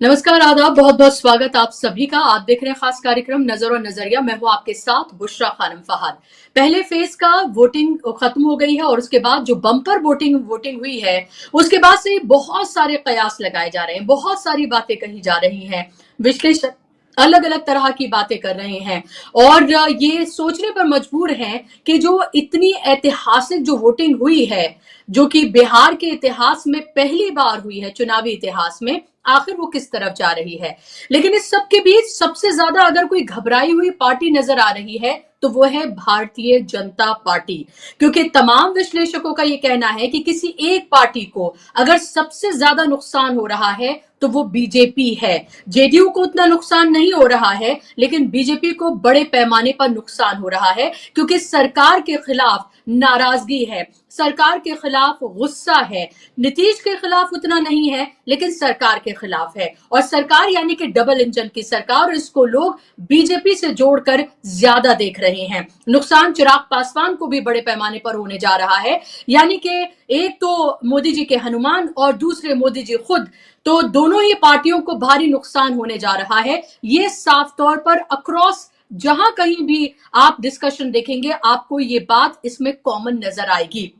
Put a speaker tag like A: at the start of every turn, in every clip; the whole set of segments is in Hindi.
A: नमस्कार, आदाब, बहुत बहुत स्वागत आप सभी का। आप देख रहे हैं खास कार्यक्रम नजर और नजरिया। मैं हूं आपके साथ बुशरा खानम फहाद। पहले फेज का वोटिंग खत्म हो गई है और उसके बाद जो बम्पर वोटिंग हुई है उसके बाद से बहुत सारे कयास लगाए जा रहे हैं, बहुत सारी बातें कही जा रही हैं, विश्लेषक अलग अलग तरह की बातें कर रहे हैं और ये सोचने पर मजबूर हैं कि जो इतनी ऐतिहासिक जो वोटिंग हुई है, जो कि बिहार के इतिहास में पहली बार हुई है, चुनावी इतिहास में, आखिर वो किस तरफ जा रही है। लेकिन इस सब के बीच सबसे ज्यादा अगर कोई घबराई हुई पार्टी नजर आ रही है तो वो है भारतीय जनता पार्टी। क्योंकि तमाम विश्लेषकों का ये कहना है कि किसी एक पार्टी को अगर सबसे ज्यादा नुकसान हो रहा है तो वो बीजेपी है। जेडीयू को उतना नुकसान नहीं हो रहा है, लेकिन बीजेपी को बड़े पैमाने पर नुकसान हो रहा है क्योंकि सरकार के खिलाफ नाराजगी है, सरकार के खिलाफ गुस्सा है। नीतीश के खिलाफ उतना नहीं है, लेकिन सरकार के खिलाफ है। और सरकार यानी कि डबल इंजन की सरकार, इसको लोग बीजेपी से जोड़कर ज्यादा देख रहे हैं। नुकसान चिराग पासवान को भी बड़े पैमाने पर होने जा रहा है। यानी कि एक तो मोदी जी के हनुमान और दूसरे मोदी जी खुद, तो दोनों ही पार्टियों को भारी नुकसान होने जा रहा है। ये साफ तौर पर अक्रॉस जहां कहीं भी आप डिस्कशन देखेंगे आपको ये बात इसमें कॉमन नजर आएगी।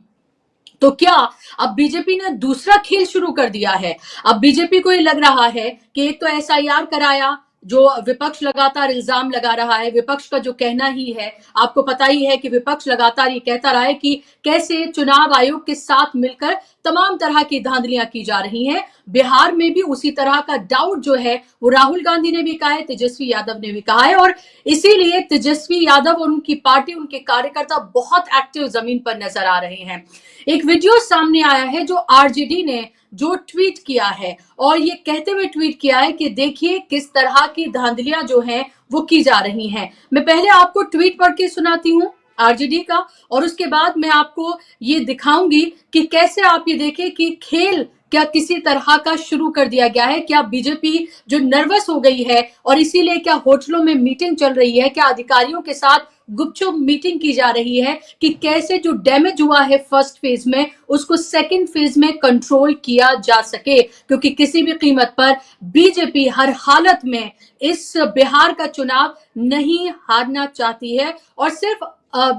A: तो क्या अब बीजेपी ने दूसरा खेल शुरू कर दिया है? अब बीजेपी को ये लग रहा है कि एक तो एसआईआर कराया, जो विपक्ष लगातार इल्जाम लगा रहा है, विपक्ष का जो कहना ही है, आपको पता ही है कि विपक्ष लगातार ये कहता रहा है कि कैसे चुनाव आयोग के साथ मिलकर तमाम तरह की धांधलियां की जा रही हैं। बिहार में भी उसी तरह का डाउट जो है वो राहुल गांधी ने भी कहा है, तेजस्वी यादव ने भी कहा है, और इसीलिए तेजस्वी यादव और उनकी पार्टी, उनके कार्यकर्ता बहुत एक्टिव जमीन पर नजर आ रहे हैं। एक वीडियो सामने आया है जो आरजेडी ने जो ट्वीट किया है, और ये कहते हुए ट्वीट किया है कि देखिए किस तरह की धांधलियां जो हैं वो की जा रही हैं। मैं पहले आपको ट्वीट पढ़ के सुनाती हूं आरजेडी का, और उसके बाद मैं आपको ये दिखाऊंगी कि कैसे आप ये देखें कि खेल क्या किसी तरह का शुरू कर दिया गया है। क्या बीजेपी जो नर्वस हो गई है और इसीलिए क्या होटलों में मीटिंग चल रही है, क्या अधिकारियों के साथ गुपचुप मीटिंग की जा रही है कि कैसे जो डैमेज हुआ है फर्स्ट फेज में उसको सेकंड फेज में कंट्रोल किया जा सके। क्योंकि किसी भी कीमत पर बीजेपी हर हालत में इस बिहार का चुनाव नहीं हारना चाहती है। और सिर्फ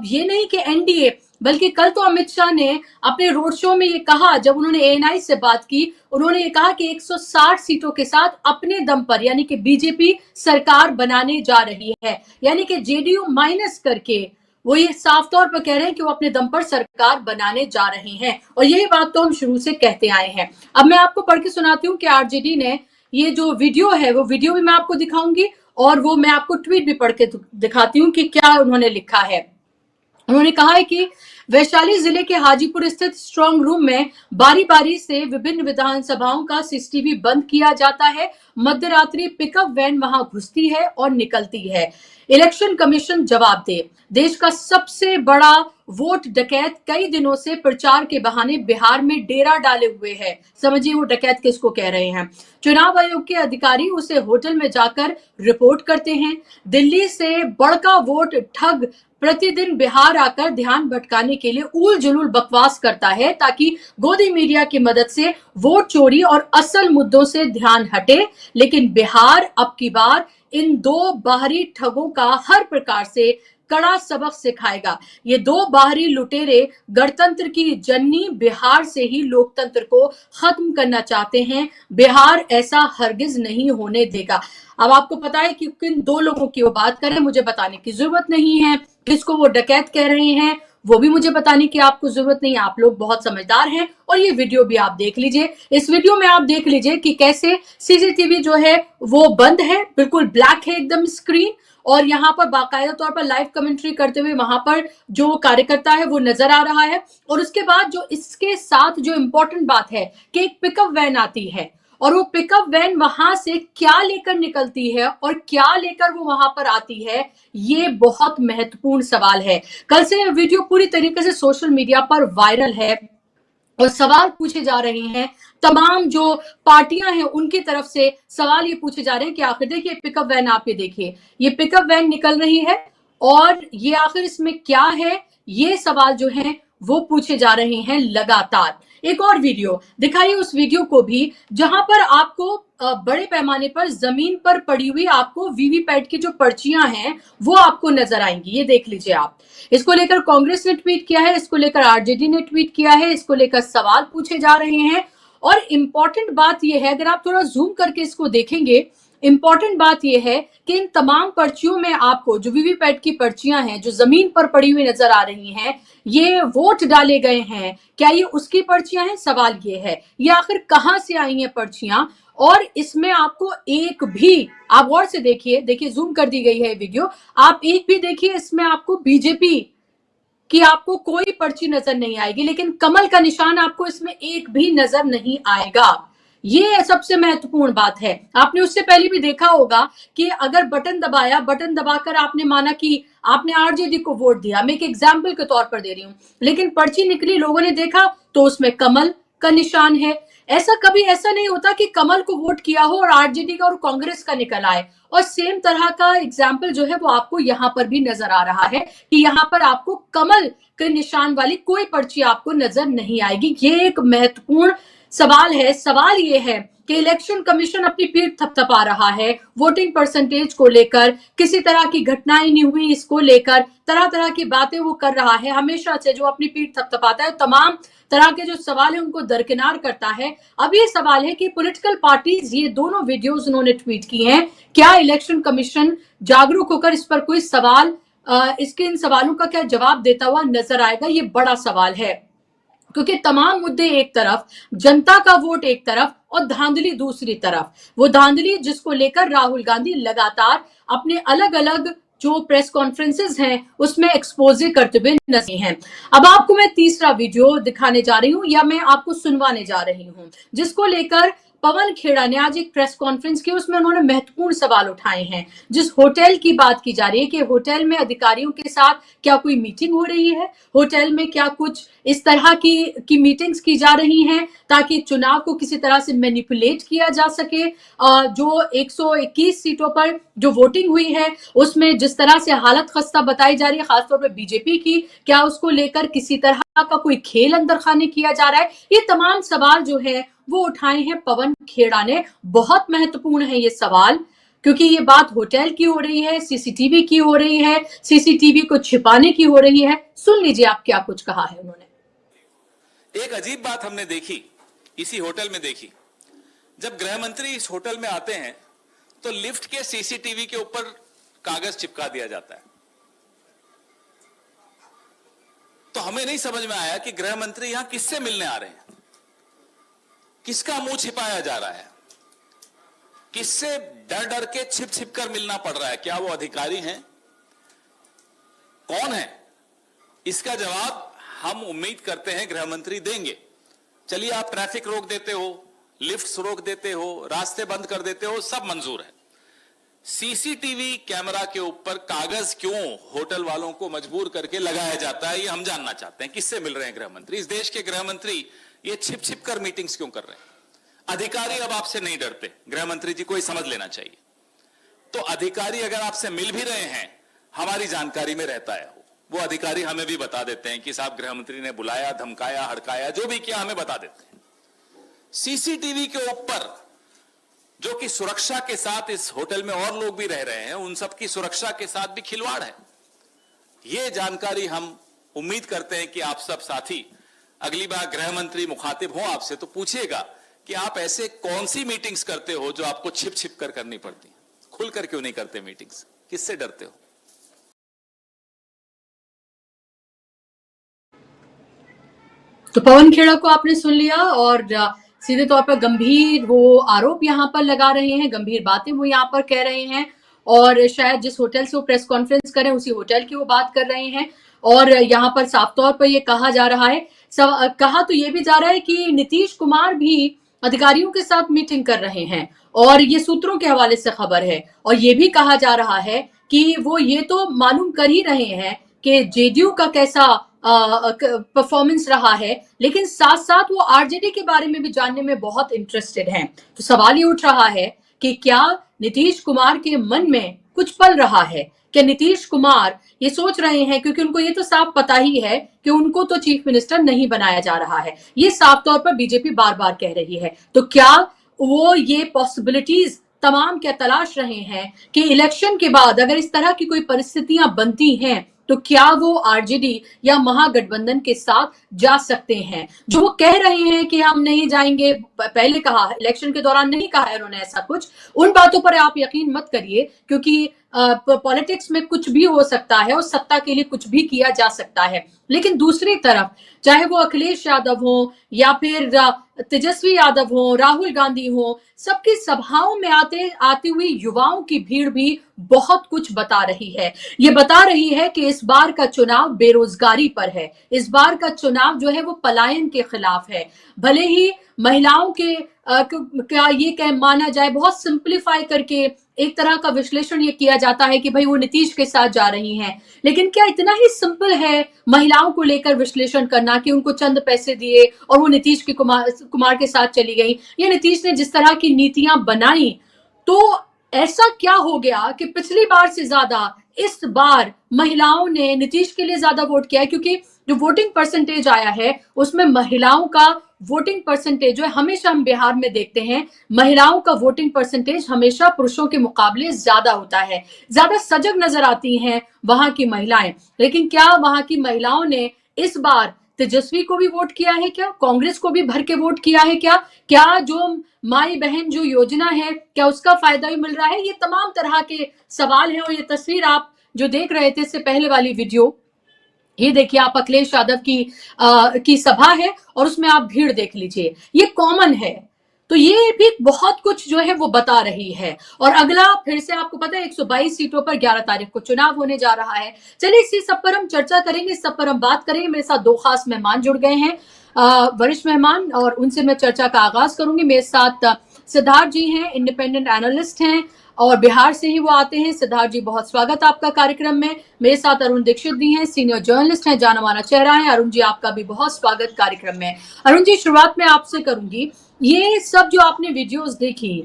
A: ये नहीं कि एनडीए, बल्कि कल तो अमित शाह ने अपने रोड शो में ये कहा, जब उन्होंने एएनआई से बात की, उन्होंने ये कहा कि 160 सीटों के साथ अपने दम पर यानी कि बीजेपी सरकार बनाने जा रही है। यानी कि जेडीयू माइनस करके वो ये साफ तौर पर कह रहे हैं कि वो अपने दम पर सरकार बनाने जा रहे हैं। और यही बात तो हम शुरू से कहते आए हैं। अब मैं आपको पढ़ के सुनाती हूँ कि आरजेडी ने ये जो वीडियो है, वो वीडियो भी मैं आपको दिखाऊंगी और वो मैं आपको ट्वीट भी पढ़ के दिखाती हूँ कि क्या उन्होंने लिखा है। उन्होंने कहा है कि वैशाली जिले के हाजीपुर स्थित स्ट्रांग रूम में बारी बारी से विभिन्न विधानसभाओं का सीसीटीवी बंद किया जाता है। मध्य रात्रि पिकअप वैन वहां घुसती है और निकलती है। इलेक्शन कमीशन जवाब दे। देश का सबसे बड़ा वोट डकैत कई दिनों से प्रचार के बहाने बिहार में डेरा डाले हुए है। समझिए वो डकैत किसको कह रहे हैं। चुनाव आयोग के अधिकारी उसे होटल में जाकर रिपोर्ट करते हैं। दिल्ली से बड़का वोट ठग प्रतिदिन बिहार आकर ध्यान भटकाने के लिए उल जुलूल बकवास करता है ताकि गोदी मीडिया की मदद से वोट चोरी और असल मुद्दों से ध्यान हटे। लेकिन बिहार अब की बार इन दो बाहरी ठगों का हर प्रकार से कड़ा सबक सिखाएगा। ये दो बाहरी लुटेरे गणतंत्र की जननी बिहार से ही लोकतंत्र को खत्म करना चाहते हैं। बिहार ऐसा हरगिज नहीं होने देगा। अब आपको पता है कि किन दो लोगों की वो बात करें, मुझे बताने की जरूरत नहीं है। किसको वो डकैत कह रहे हैं वो भी मुझे बताने की आपको जरूरत नहीं है। आप लोग बहुत समझदार हैं और ये वीडियो भी आप देख लीजिए। इस वीडियो में आप देख लीजिए कि कैसे सीसीटीवी जो है वो बंद है, बिल्कुल ब्लैक है एकदम स्क्रीन, और यहाँ पर बाकायदा तौर पर लाइव कमेंट्री करते हुए वहां पर जो कार्यकर्ता है वो नजर आ रहा है। और उसके बाद जो इसके साथ जो इंपॉर्टेंट बात है कि एक पिकअप वैन आती है, और वो पिकअप वैन वहां से क्या लेकर निकलती है और क्या लेकर वो वहां पर आती है, ये बहुत महत्वपूर्ण सवाल है। कल से वीडियो पूरी तरीके से सोशल मीडिया पर वायरल है और सवाल पूछे जा रहे हैं। तमाम जो पार्टियां हैं उनकी तरफ से सवाल ये पूछे जा रहे हैं कि आखिर देखिए पिकअप वैन, आप ये देखिए ये पिकअप वैन निकल रही है और ये आखिर इसमें क्या है, ये सवाल जो है वो पूछे जा रहे हैं लगातार। एक और वीडियो दिखाइए, उस वीडियो को भी, जहां पर आपको बड़े पैमाने पर जमीन पर पड़ी हुई आपको वीवीपैट की जो पर्चियां हैं वो आपको नजर आएंगी। ये देख लीजिए आप। इसको लेकर कांग्रेस ने ट्वीट किया है, इसको लेकर आरजेडी ने ट्वीट किया है, इसको लेकर सवाल पूछे जा रहे हैं। और इंपॉर्टेंट बात यह है, अगर आप थोड़ा जूम करके इसको देखेंगे, इंपॉर्टेंट बात यह है कि इन तमाम पर्चियों में आपको जो वीवीपैट की पर्चियां हैं जो जमीन पर पड़ी हुई नजर आ रही हैं, ये वोट डाले गए हैं, क्या ये उसकी पर्चियां हैं? सवाल ये है, ये आखिर कहां से आई हैं पर्चियां? और इसमें आपको एक भी, आप गौर से देखिए, देखिए जूम कर दी गई है वीडियो, आप एक भी देखिए, इसमें आपको बीजेपी कि आपको कोई पर्ची नजर नहीं आएगी, लेकिन कमल का निशान आपको इसमें एक भी नजर नहीं आएगा। ये सबसे महत्वपूर्ण बात है। आपने उससे पहले भी देखा होगा कि अगर बटन दबाया, बटन दबाकर आपने माना कि आपने आरजेडी को वोट दिया, मैं एक एग्जाम्पल के तौर पर दे रही हूं, लेकिन पर्ची निकली, लोगों ने देखा तो उसमें कमल का निशान है। ऐसा कभी ऐसा नहीं होता कि कमल को वोट किया हो और आरजेडी का और कांग्रेस का निकल आए। और सेम तरह का एग्जाम्पल जो है वो आपको यहां पर भी नजर आ रहा है कि यहां पर आपको कमल के निशान वाली कोई पर्ची आपको नजर नहीं आएगी। ये एक महत्वपूर्ण सवाल है। सवाल ये है कि इलेक्शन कमीशन अपनी पीठ थपथपा रहा है वोटिंग परसेंटेज को लेकर, किसी तरह की घटनाएं नहीं हुई इसको लेकर, तरह तरह की बातें वो कर रहा है। हमेशा से जो अपनी पीठ थपथपाता है, तमाम तरह के जो सवाल है उनको दरकिनार करता है। अब ये सवाल है कि पॉलिटिकल पार्टीज, ये दोनों वीडियोस उन्होंने ट्वीट की हैं, क्या इलेक्शन कमीशन जागरूक होकर इस पर कोई सवाल, इसके इन सवालों का क्या जवाब देता हुआ नजर आएगा? ये बड़ा सवाल है, क्योंकि तमाम मुद्दे एक तरफ, जनता का वोट एक तरफ और धांधली दूसरी तरफ। वो धांधली जिसको लेकर राहुल गांधी लगातार अपने अलग अलग जो प्रेस कॉन्फ्रेंसेस हैं उसमें एक्सपोजे करते हुए नजर हैं। अब आपको मैं तीसरा वीडियो दिखाने जा रही हूं, या मैं आपको सुनवाने जा रही हूं, जिसको लेकर पवन खेड़ा ने आज एक प्रेस कॉन्फ्रेंस की, उसमें उन्होंने महत्वपूर्ण सवाल उठाए हैं। जिस होटल की बात की जा रही है कि होटल में अधिकारियों के साथ क्या कोई मीटिंग हो रही है, होटल में क्या कुछ इस तरह की मीटिंग्स की जा रही हैं ताकि चुनाव को किसी तरह से मैनिपुलेट किया जा सके। जो 121 सीटों पर जो वोटिंग हुई है उसमें जिस तरह से हालत खस्ता बताई जा रही है, खासतौर पर बीजेपी की, क्या उसको लेकर किसी तरह का कोई खेल अंदर खाने किया जा रहा है? ये तमाम सवाल जो है वो उठाए हैं पवन खेड़ा ने। बहुत महत्वपूर्ण है ये सवाल, क्योंकि ये बात होटल की हो रही है, सीसीटीवी की हो रही है, सीसीटीवी को छिपाने की हो रही है। सुन लीजिए आप क्या कुछ कहा है उन्होंने।
B: एक अजीब बात हमने देखी, इसी होटल में देखी। जब गृह मंत्री इस होटल में आते हैं तो लिफ्ट के सीसीटीवी के ऊपर कागज चिपका दिया जाता है। तो हमें नहीं समझ में आया कि गृह मंत्री यहां किससे मिलने आ रहे हैं, किसका मुंह छिपाया जा रहा है, किससे डर डर के छिप छिप कर मिलना पड़ रहा है। क्या वो अधिकारी हैं, कौन है? इसका जवाब हम उम्मीद करते हैं गृह मंत्री देंगे। चलिए, आप ट्रैफिक रोक देते हो, लिफ्ट्स रोक देते हो, रास्ते बंद कर देते हो, सब मंजूर है। सीसीटीवी कैमरा के ऊपर कागज क्यों होटल वालों को मजबूर करके लगाया जाता है, ये हम जानना चाहते हैं। किससे मिल रहे हैं गृह मंत्री? इस देश के गृह मंत्री ये छिप छिप कर मीटिंग्स क्यों कर रहे हैं? अधिकारी अब आपसे नहीं डरते, गृह मंत्री जी को ही समझ लेना चाहिए। तो अधिकारी अगर आपसे मिल भी रहे हैं, हमारी जानकारी में रहता है, वो अधिकारी हमें भी बता देते हैं कि साहब गृह मंत्री ने बुलाया, धमकाया, हड़काया, जो भी किया हमें बता देते हैं। सीसीटीवी के ऊपर, जो कि सुरक्षा के साथ, इस होटल में और लोग भी रह रहे हैं, उन सबकी सुरक्षा के साथ भी खिलवाड़ है। ये जानकारी हम उम्मीद करते हैं कि आप सब साथी अगली बार गृह मंत्री मुखातिब हो आपसे तो पूछिएगा कि आप ऐसे कौन सी मीटिंग्स करते हो जो आपको छिप छिप कर करनी पड़ती, खुलकर क्यों नहीं करते मीटिंग्स, किससे डरते हो?
A: तो पवन खेड़ा को आपने सुन लिया, और सीधे तौर पर गंभीर वो आरोप यहाँ पर लगा रहे हैं, गंभीर बातें वो यहाँ पर कह रहे हैं, और शायद जिस होटल से वो प्रेस कॉन्फ्रेंस कर रहे हैं उसी होटल की वो बात कर रहे हैं। और यहाँ पर साफ तौर पर ये कहा जा रहा है, कहा तो ये भी जा रहा है कि नीतीश कुमार भी अधिकारियों के साथ मीटिंग कर रहे हैं, और ये सूत्रों के हवाले से खबर है। और ये भी कहा जा रहा है कि वो ये तो मालूम कर ही रहे हैं कि जेडीयू का कैसा परफॉर्मेंस रहा है, लेकिन साथ साथ वो आरजेडी के बारे में भी जानने में बहुत इंटरेस्टेड हैं। तो सवाल ये उठ रहा है कि क्या नीतीश कुमार के मन में कुछ पल रहा है, क्या नीतीश कुमार ये सोच रहे हैं, क्योंकि उनको ये तो साफ पता ही है कि उनको तो चीफ मिनिस्टर नहीं बनाया जा रहा है, ये साफ तौर पर बीजेपी बार बार कह रही है, तो क्या वो ये पॉसिबिलिटीज तमाम क्या तलाश रहे हैं कि इलेक्शन के बाद अगर इस तरह की कोई परिस्थितियां बनती हैं तो क्या वो आरजेडी या महागठबंधन के साथ जा सकते हैं? जो वो कह रहे हैं कि हम नहीं जाएंगे, पहले कहा, इलेक्शन के दौरान नहीं कहा है उन्होंने ऐसा कुछ, उन बातों पर आप यकीन मत करिए, क्योंकि पॉलिटिक्स में कुछ भी हो सकता है और सत्ता के लिए कुछ भी किया जा सकता है। लेकिन दूसरी तरफ चाहे वो अखिलेश यादव हो या फिर तेजस्वी यादव हो, राहुल गांधी हो, सबकी सभाओं में आती हुई युवाओं की भीड़ भी बहुत कुछ बता रही है। ये बता रही है कि इस बार का चुनाव बेरोजगारी पर है, इस बार का चुनाव जो है वो पलायन के खिलाफ है। भले ही महिलाओं के क्या ये कह माना जाए, बहुत सिंप्लीफाई करके एक तरह का विश्लेषण ये किया जाता है कि भाई वो नीतीश के साथ जा रही हैं, लेकिन क्या इतना ही सिंपल है महिलाओं को लेकर विश्लेषण करना कि उनको चंद पैसे दिए और वो नीतीश के कुमार के साथ चली गई, या नीतीश ने जिस तरह की नीतियां बनाई, तो ऐसा क्या हो गया कि पिछली बार से ज्यादा इस बार महिलाओं ने नीतीश के लिए ज्यादा वोट किया है? क्योंकि जो वोटिंग परसेंटेज आया है उसमें महिलाओं का वोटिंग परसेंटेज जो है, हमेशा हम बिहार में देखते हैं महिलाओं का वोटिंग परसेंटेज हमेशा पुरुषों के मुकाबले ज्यादा होता है, ज्यादा सजग नजर आती हैं वहां की महिलाएं। लेकिन क्या वहां की महिलाओं ने इस बार तेजस्वी को भी वोट किया है क्या? कांग्रेस को भी भर के वोट किया है क्या? क्या जो माई बहन जो योजना है क्या उसका फायदा भी मिल रहा है? ये तमाम तरह के सवाल हैं। और ये तस्वीर आप जो देख रहे थे इससे पहले वाली वीडियो, ये देखिए आप, अखिलेश यादव की सभा है और उसमें आप भीड़ देख लीजिए, ये कॉमन है। तो ये भी बहुत कुछ जो है वो बता रही है। और अगला फिर से आपको पता है 122 सीटों पर 11 तारीख को चुनाव होने जा रहा है। चलिए इसी सब पर हम चर्चा करेंगे, इस सब पर हम बात करेंगे। मेरे साथ दो खास मेहमान जुड़ गए हैं, वरिष्ठ मेहमान, और उनसे मैं चर्चा का आगाज करूंगी। मेरे साथ सिद्धार्थ जी हैं, इंडिपेंडेंट एनालिस्ट हैं और बिहार से ही वो आते हैं। सिद्धार्थ जी, बहुत स्वागत आपका कार्यक्रम में। मेरे साथ अरुण दीक्षित भी हैं, सीनियर जर्नलिस्ट हैं, जाना माना चेहरा है। अरुण जी, आपका भी बहुत स्वागत कार्यक्रम में। अरुण जी, शुरुआत में आपसे करूंगी, ये सब जो आपने वीडियोस देखी,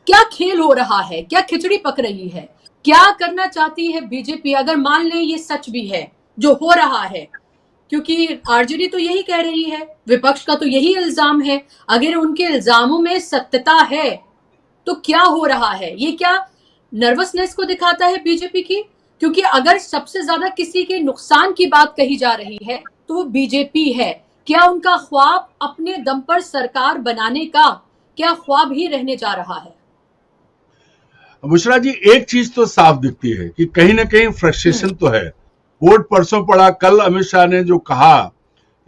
A: क्या खेल हो रहा है? क्या खिचड़ी पक रही है? क्या करना चाहती है बीजेपी, अगर मान लें ये सच भी है जो हो रहा है? क्योंकि आरजेडी तो यही कह रही है, विपक्ष का तो यही इल्जाम है। अगर उनके इल्जामों में सत्यता है तो क्या हो रहा है? ये क्या नर्वसनेस को दिखाता है बीजेपी की? क्योंकि अगर सबसे ज्यादा किसी के नुकसान की बात कही जा रही है तो वो बीजेपी है। क्या उनका ख्वाब अपने दम पर सरकार बनाने का क्या ख्वाब ही रहने जा रहा है?
C: बुशरा जी, एक चीज तो साफ दिखती है कि कहीं ना कहीं फ्रस्ट्रेशन तो है। वोट परसों पड़ा, कल अमित शाह ने जो कहा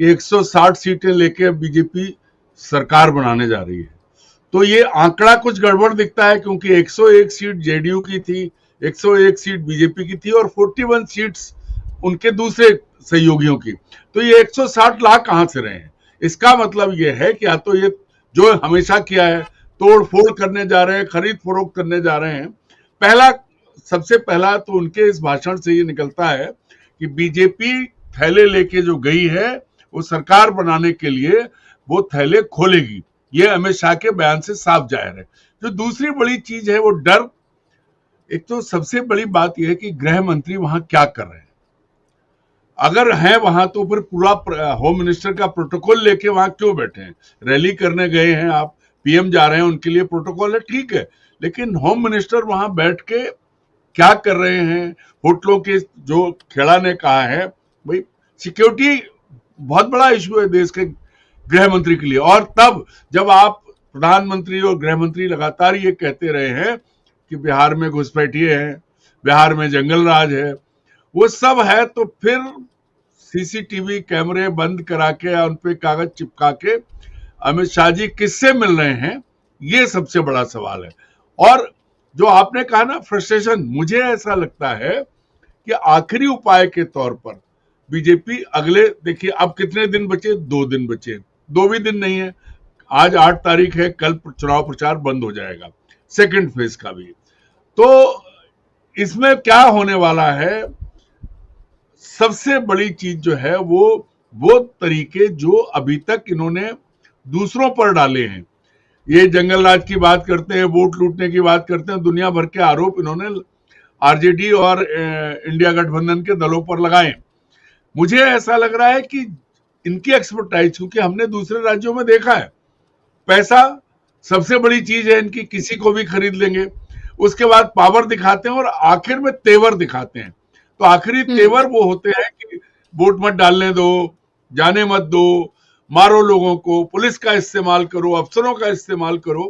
C: कि 160 सीटें लेके बीजेपी सरकार बनाने जा रही है, तो ये आंकड़ा कुछ गड़बड़ दिखता है, क्योंकि 101 सीट जेडीयू की थी, 101 सीट बीजेपी की थी और 41 सीट्स उनके दूसरे सहयोगियों की। तो ये 160 लाख कहां से रहे हैं? इसका मतलब ये है कि या तो ये जो हमेशा किया है, तोड़ फोड़ करने जा रहे हैं, खरीद फरोख्त करने जा रहे हैं। सबसे पहला तो उनके इस भाषण से ये निकलता है कि बीजेपी थैले लेके जो गई है वो सरकार बनाने के लिए वो थैले खोलेगी, ये अमित शाह के बयान से साफ जाहिर है। जो दूसरी बड़ी चीज है वो डर। एक तो सबसे बड़ी बात यह है कि गृह मंत्री वहां क्या कर रहे हैं। अगर हैं वहां तो फिर पूरा होम मिनिस्टर का प्रोटोकॉल लेके वहां क्यों बैठे हैं? रैली करने गए हैं आप, पीएम जा रहे हैं, उनके लिए प्रोटोकॉल है, ठीक है, लेकिन होम मिनिस्टर वहां बैठ के क्या कर रहे हैं? होटलों के जो खेड़ा ने कहा है, भाई सिक्योरिटी बहुत बड़ा इश्यू है देश के गृह मंत्री के लिए। और तब जब आप प्रधानमंत्री और गृह मंत्री लगातार ये कहते रहे हैं कि बिहार में घुसपैठिए हैं, बिहार में जंगल राज है, वो सब है, तो फिर सीसीटीवी कैमरे बंद करा के या उन पे कागज चिपका के अमित शाह जी किससे मिल रहे हैं, ये सबसे बड़ा सवाल है। और जो आपने कहा ना फ्रस्ट्रेशन, मुझे ऐसा लगता है कि आखिरी उपाय के तौर पर बीजेपी अगले, देखिए अब कितने दिन बचे? 2 दिन बचे, 2 भी दिन नहीं है, आज 8 तारीख है, कल चुनाव प्रचार बंद हो जाएगा, सेकंड फेज का भी। तो इसमें क्या होने वाला है? सबसे बड़ी चीज जो है वो तरीके जो अभी तक इन्होंने दूसरों पर डाले हैं, ये जंगल राज की बात करते हैं, वोट लूटने की बात करते हैं, दुनिया भर के आरोप इन्होंने आरजेडी और इंडिया गठबंधन के दलों पर लगाएं। मुझे ऐसा लग रहा है कि इनकी एक्सपर्टाइज, क्योंकि हमने दूसरे राज्यों में देखा है, पैसा सबसे बड़ी चीज है इनकी, किसी को भी खरीद लेंगे, उसके बाद पावर दिखाते हैं और आखिर में तेवर दिखाते हैं। तो आखिरी तेवर वो होते हैं कि वोट मत डालने दो, जाने मत दो, मारो लोगों को, पुलिस का इस्तेमाल करो, अफसरों का इस्तेमाल करो।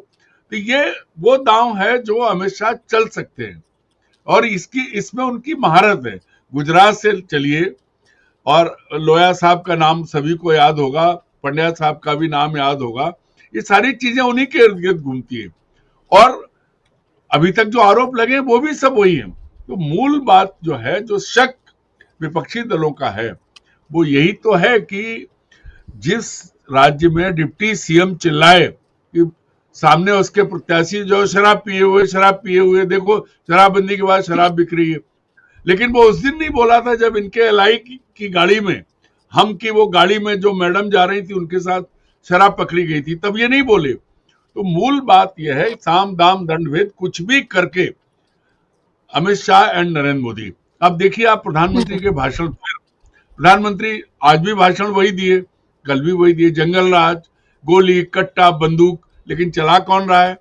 C: तो ये वो दांव है जो हमेशा चल सकते हैं और इसमें उनकी महारत है। गुजरात से चलिए, और लोया साहब का नाम सभी को याद होगा, पंड्या साहब का भी नाम याद होगा, ये सारी चीजें उन्हीं के इर्द गिर्द घूमती है और अभी तक जो आरोप लगे वो भी सब वही है। तो मूल बात जो है, जो शक विपक्षी दलों का है, वो यही तो है कि जिस राज्य में डिप्टी सीएम चिल्लाए कि सामने उसके प्रत्याशी जो शराब पिए हुए, देखो शराबबंदी के बाद शराब बिक रही है, लेकिन वो उस दिन नहीं बोला था जब इनके एलआई की गाड़ी में, हम की वो गाड़ी में जो मैडम जा रही थी उनके साथ शराब पकड़ी गई थी, तब ये नहीं बोले। तो मूल बात यह है, साम दाम दंड भेद कुछ भी करके अमित शाह एंड नरेंद्र मोदी, अब देखिए आप प्रधानमंत्री के भाषण, प्रधानमंत्री आज भी भाषण वही दिए, कल भी वही दिए, जंगल राज, गोली, कट्टा, बंदूक, लेकिन चला कौन रहा है?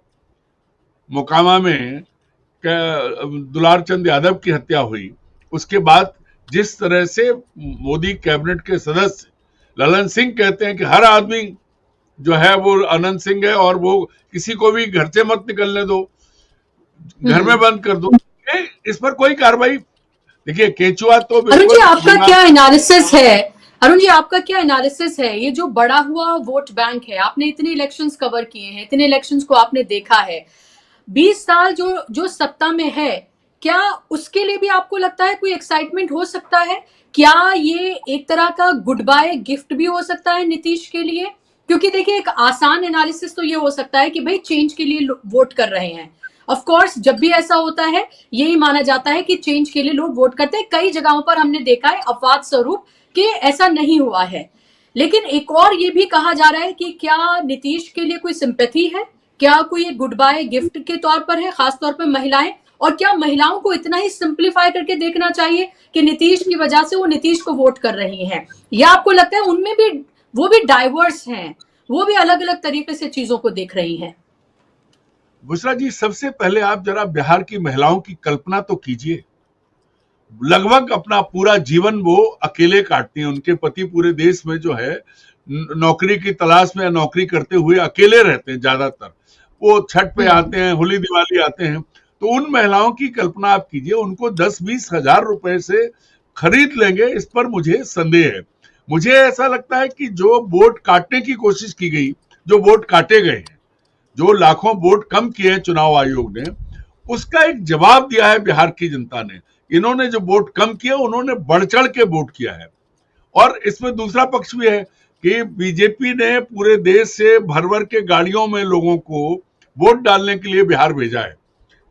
C: मोकामा में दुलार चंद यादव की हत्या हुई, उसके बाद जिस तरह से मोदी कैबिनेट के सदस्य ललन सिंह कहते हैं कि हर आदमी जो है वो अनंत सिंह है और वो किसी को भी घर से मत निकलने दो, घर में बंद कर दो, इस पर कोई कार्रवाई। देखिए केचुआ तो
A: अरुण जी आपका क्या एनालिसिस है? अरुण जी आपका क्या एनालिसिस है? ये जो बड़ा हुआ वोट बैंक है, आपने इतने इलेक्शंस कवर किए हैं, इतने इलेक्शंस को आपने देखा है, 20 साल जो सत्ता में है, क्या उसके लिए भी आपको लगता है कोई एक्साइटमेंट हो सकता है? क्या ये एक तरह का गुड बाय गिफ्ट भी हो सकता है नीतीश के लिए? क्योंकि देखिए एक आसान एनालिसिस तो ये हो सकता है कि भाई चेंज के लिए वोट कर रहे हैं। ऑफ कोर्स जब भी ऐसा होता है यही माना जाता है कि चेंज के लिए लोग वोट करते हैं। कई जगहों पर हमने देखा है अपवाद स्वरूप कि ऐसा नहीं हुआ है, लेकिन एक और ये भी कहा जा रहा है कि क्या नीतीश के लिए कोई सिंपैथी है, क्या कोई गुड बाय गिफ्ट के तौर पर है, खासतौर पर महिलाएं, और क्या महिलाओं को इतना ही सिंप्लीफाई करके देखना चाहिए कि नीतीश की वजह से वो नीतीश को वोट कर रही हैं, या आपको लगता है उनमें भी वो भी डाइवर्स हैं, वो भी अलग अलग तरीके से चीजों को देख रही हैं?
C: बुशरा जी, सबसे पहले आप जरा बिहार की महिलाओं की कल्पना तो कीजिए। लगभग अपना पूरा जीवन वो अकेले काटती हैं, उनके पति पूरे देश में जो है नौकरी की तलाश में या नौकरी करते हुए अकेले रहते हैं ज्यादातर, वो छठ पे आते हैं, होली दिवाली आते हैं। तो उन महिलाओं की कल्पना आप कीजिए, उनको 10-20 हजार रुपए से खरीद लेंगे, इस पर मुझे संदेह है। मुझे ऐसा लगता है कि जो वोट काटने की कोशिश की गई, जो वोट काटे गए हैं, जो लाखों वोट कम किए हैं चुनाव आयोग ने, उसका एक जवाब दिया है बिहार की जनता ने। इन्होंने जो वोट कम किया उन्होंने बढ़ चढ़ के वोट किया है। और इसमें दूसरा पक्ष भी है कि बीजेपी ने पूरे देश से भर भर के गाड़ियों में लोगों को वोट डालने के लिए बिहार भेजा है।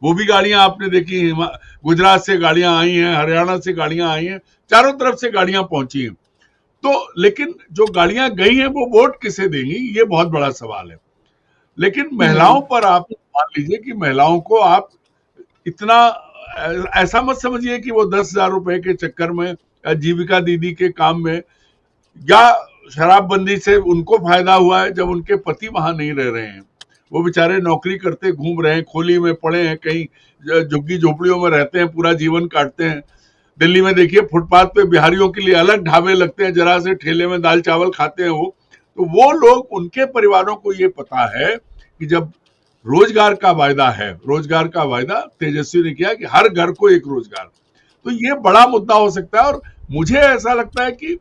C: वो भी गाड़ियां आपने देखी, गुजरात से गाड़ियां आई हैं, हरियाणा से गाड़ियां आई हैं, चारों तरफ से गाड़ियां पहुंची हैं। तो लेकिन जो गाड़ियां गई हैं वो वोट किसे देंगी, ये बहुत बड़ा सवाल है। लेकिन महिलाओं पर आप मान लीजिए कि महिलाओं को आप इतना ऐसा मत समझिए कि वो 10,000 रुपए के चक्कर में, जीविका दीदी के काम में, या शराबबंदी से उनको फायदा हुआ है जब उनके पति वहां नहीं रह रहे हैं, वो बेचारे नौकरी करते घूम रहे हैं, खोली में पड़े हैं, कहीं झुग्गी झोपड़ियों में रहते हैं, पूरा जीवन काटते हैं। दिल्ली में देखिए फुटपाथ पे बिहारियों के लिए अलग ढाबे लगते हैं, जरा से ठेले में दाल चावल खाते हैं वो। तो वो लोग, उनके परिवारों को ये पता है कि जब रोजगार का वायदा है, रोजगार का वायदा तेजस्वी ने किया कि हर घर को एक रोजगार, तो ये बड़ा मुद्दा हो सकता है। और मुझे ऐसा लगता है कि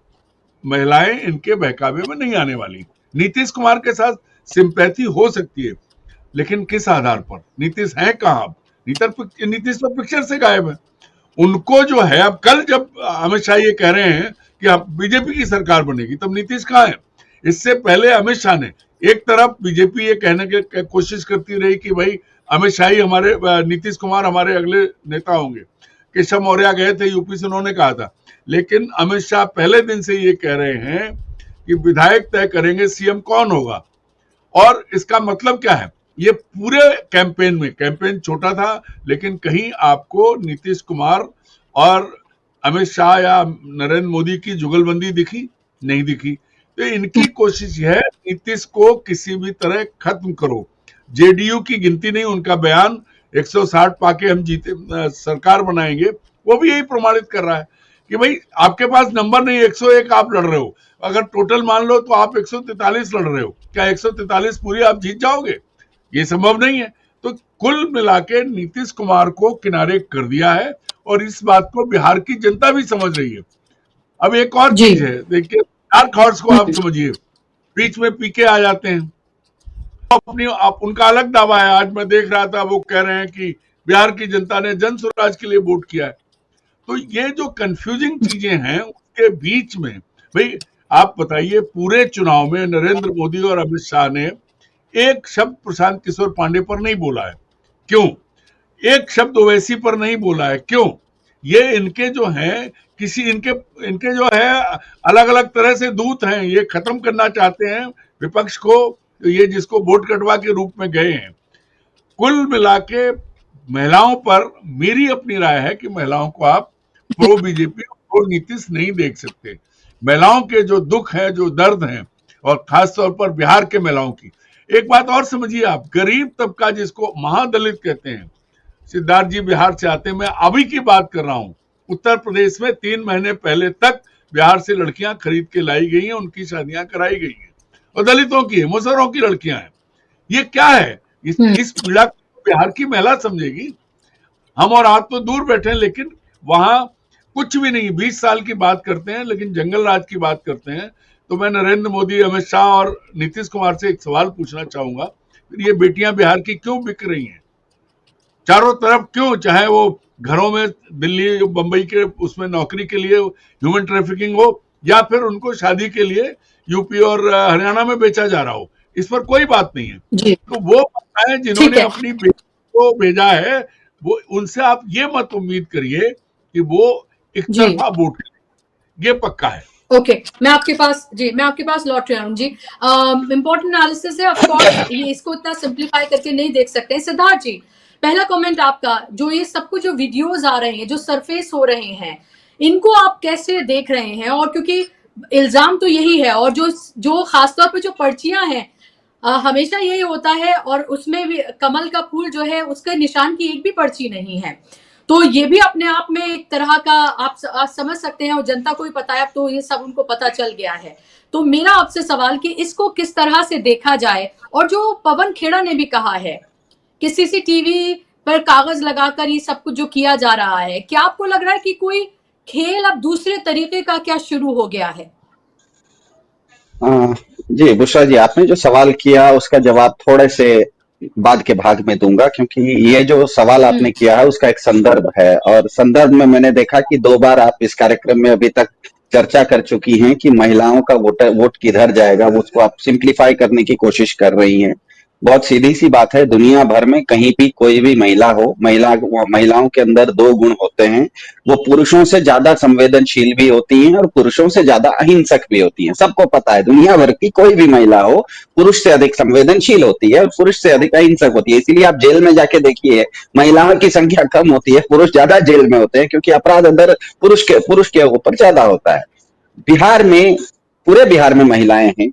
C: महिलाएं इनके बहकावे में नहीं आने वाली। नीतीश कुमार के साथ सिंपैथी हो सकती है, लेकिन किस आधार पर? नीतीश है कहाँ? नीतीश तो पिक्चर से गायब है। उनको जो है, अब कल जब अमित शाह ये कह रहे हैं कि अब बीजेपी की सरकार बनेगी, तब नीतीश कहाँ है? इससे पहले अमित शाह ने एक तरफ बीजेपी ये कहने की कोशिश करती रही कि भाई अमित शाह ही हमारे, नीतीश कुमार हमारे अगले नेता होंगे। केशव मौर्य गए थे यूपी से, उन्होंने कहा था। लेकिन अमित शाह पहले दिन से ये कह रहे हैं कि विधायक तय करेंगे सीएम कौन होगा। और इसका मतलब क्या है? ये पूरे कैंपेन में, कैंपेन छोटा था लेकिन कहीं आपको नीतीश कुमार और अमित शाह या नरेंद्र मोदी की जुगलबंदी दिखी? नहीं दिखी। तो इनकी कोशिश है नीतीश को किसी भी तरह खत्म करो। जेडीयू की गिनती नहीं, उनका बयान 160 पाके हम जीते सरकार बनाएंगे, वो भी यही प्रमाणित कर रहा है कि भाई आपके पास नंबर नहीं, 101 आप लड़ रहे हो, अगर टोटल मान लो तो आप 143 लड़ रहे हो, क्या 143 पूरी आप जीत जाओगे? ये संभव नहीं है। तो कुल मिला के नीतीश कुमार को किनारे कर दिया है और इस बात को बिहार की जनता भी समझ रही है। अब एक और चीज है, देखिए डार्क हॉर्स को आप समझिए, बीच में पीके आ जाते हैं, आप उनका अलग दावा है। आज मैं देख रहा था वो कह रहे हैं कि बिहार की जनता ने जन स्वराज के लिए वोट किया है। तो ये जो कंफ्यूजिंग चीजें हैं उसके बीच में भाई आप बताइए, पूरे चुनाव में नरेंद्र मोदी और अमित शाह ने एक शब्द प्रशांत किशोर पांडे पर नहीं बोला है, क्यों? एक शब्द ओवैसी पर नहीं बोला है, क्यों? ये इनके जो हैं इनके जो है अलग अलग तरह से दूत हैं, ये खत्म करना चाहते हैं विपक्ष को, ये जिसको वोट कटवा के रूप में गए हैं। कुल मिला के महिलाओं पर मेरी अपनी राय है कि महिलाओं को आप प्रो बीजेपी प्रो नीतीश नहीं देख सकते। महिलाओं के जो दुख है, जो दर्द है, और खासतौर पर बिहार के महिलाओं की एक बात और समझिए आप, गरीब तबका जिसको महादलित कहते हैं, सिद्धार्थ जी बिहार से आते हैं, मैं अभी की बात कर रहा हूं, उत्तर प्रदेश में 3 महीने पहले तक बिहार से लड़कियां खरीद के लाई गई हैं, उनकी शादियां कराई गई हैं, और दलितों की, मुसहरों की लड़कियां हैं। ये क्या है? इस पीड़ा को बिहार की महिला समझेगी। हम और आप तो दूर बैठे हैं, लेकिन वहां कुछ भी नहीं, 20 साल की बात करते हैं लेकिन जंगल राज की बात करते हैं। तो मैं नरेंद्र मोदी, अमित शाह और नीतीश कुमार से एक सवाल पूछना चाहूंगा, ये बेटियां बिहार की क्यों बिक रही हैं चारों तरफ? क्यों? चाहे वो घरों में दिल्ली बंबई के उसमें नौकरी के लिए ह्यूमन ट्रैफिकिंग हो, या फिर उनको शादी के लिए यूपी और हरियाणा में बेचा जा रहा हो, इस पर कोई बात नहीं है। तो वो बताएं जिन्होंने अपनी बेटी को भेजा है, वो उनसे आप ये मत उम्मीद करिए कि वो एक तरफा वोट करें, ये पक्का है।
A: ओके, मैं आपके पास लौट रहा हूँ जी। इम्पोर्टेंट एनालिसिस है, ऑफ कोर्स ये इसको इतना सिंप्लीफाई करके नहीं देख सकते। सिद्धार्थ जी, पहला कमेंट आपका, जो ये सब कुछ जो वीडियोस आ रहे हैं, जो सरफेस हो रहे हैं, इनको आप कैसे देख रहे हैं? और क्योंकि इल्जाम तो यही है, और जो खासतौर पर जो पर्चियां हैं, हमेशा यही होता है, और उसमें भी कमल का फूल जो है उसके निशान की एक भी पर्ची नहीं है, तो ये भी अपने आप में एक तरह का आप समझ सकते हैं, और जनता को भी पता है, तो ये सब उनको पता चल गया है। तो मेरा आपसे सवाल कि इसको किस तरह से देखा जाए, और जो पवन खेड़ा ने भी कहा है कि सीसीटीवी पर कागज लगाकर ये सब कुछ जो किया जा रहा है, क्या आपको लग रहा है कि कोई खेल अब दूसरे तरीके का क्या शुरू हो गया है?
D: जी बुशरा जी, आपने जो सवाल किया उसका जवाब थोड़े से बाद के भाग में दूंगा, क्योंकि ये जो सवाल आपने किया है उसका एक संदर्भ है, और संदर्भ में मैंने देखा कि 2 बार आप इस कार्यक्रम में अभी तक चर्चा कर चुकी हैं कि महिलाओं का वोट किधर जाएगा, वो उसको आप सिंप्लीफाई करने की कोशिश कर रही हैं। बहुत सीधी सी बात है, दुनिया भर में कहीं भी कोई भी महिला हो, महिलाओं के अंदर 2 गुण होते हैं, वो पुरुषों से ज्यादा संवेदनशील भी होती हैं और पुरुषों से ज्यादा अहिंसक भी होती हैं। सबको पता है, दुनिया भर की कोई भी महिला हो पुरुष से अधिक संवेदनशील होती है और पुरुष से अधिक अहिंसक होती है। इसीलिए आप जेल में जाके देखिए, महिलाओं की संख्या कम होती है, पुरुष ज्यादा जेल में होते हैं, क्योंकि अपराध दर पुरुष के ऊपर ज्यादा होता है। पूरे बिहार में महिलाएं हैं,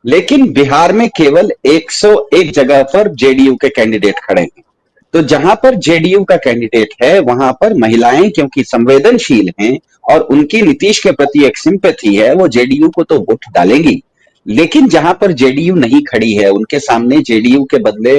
D: लेकिन बिहार में केवल 101 जगह पर जेडीयू के कैंडिडेट खड़े हैं। तो जहां पर जेडीयू का कैंडिडेट है, वहां पर महिलाएं क्योंकि संवेदनशील हैं और उनकी नीतीश के प्रति एक सिंपैथी है, वो जेडीयू को तो वोट डालेंगी। लेकिन जहां पर जेडीयू नहीं खड़ी है, उनके सामने जेडीयू के बदले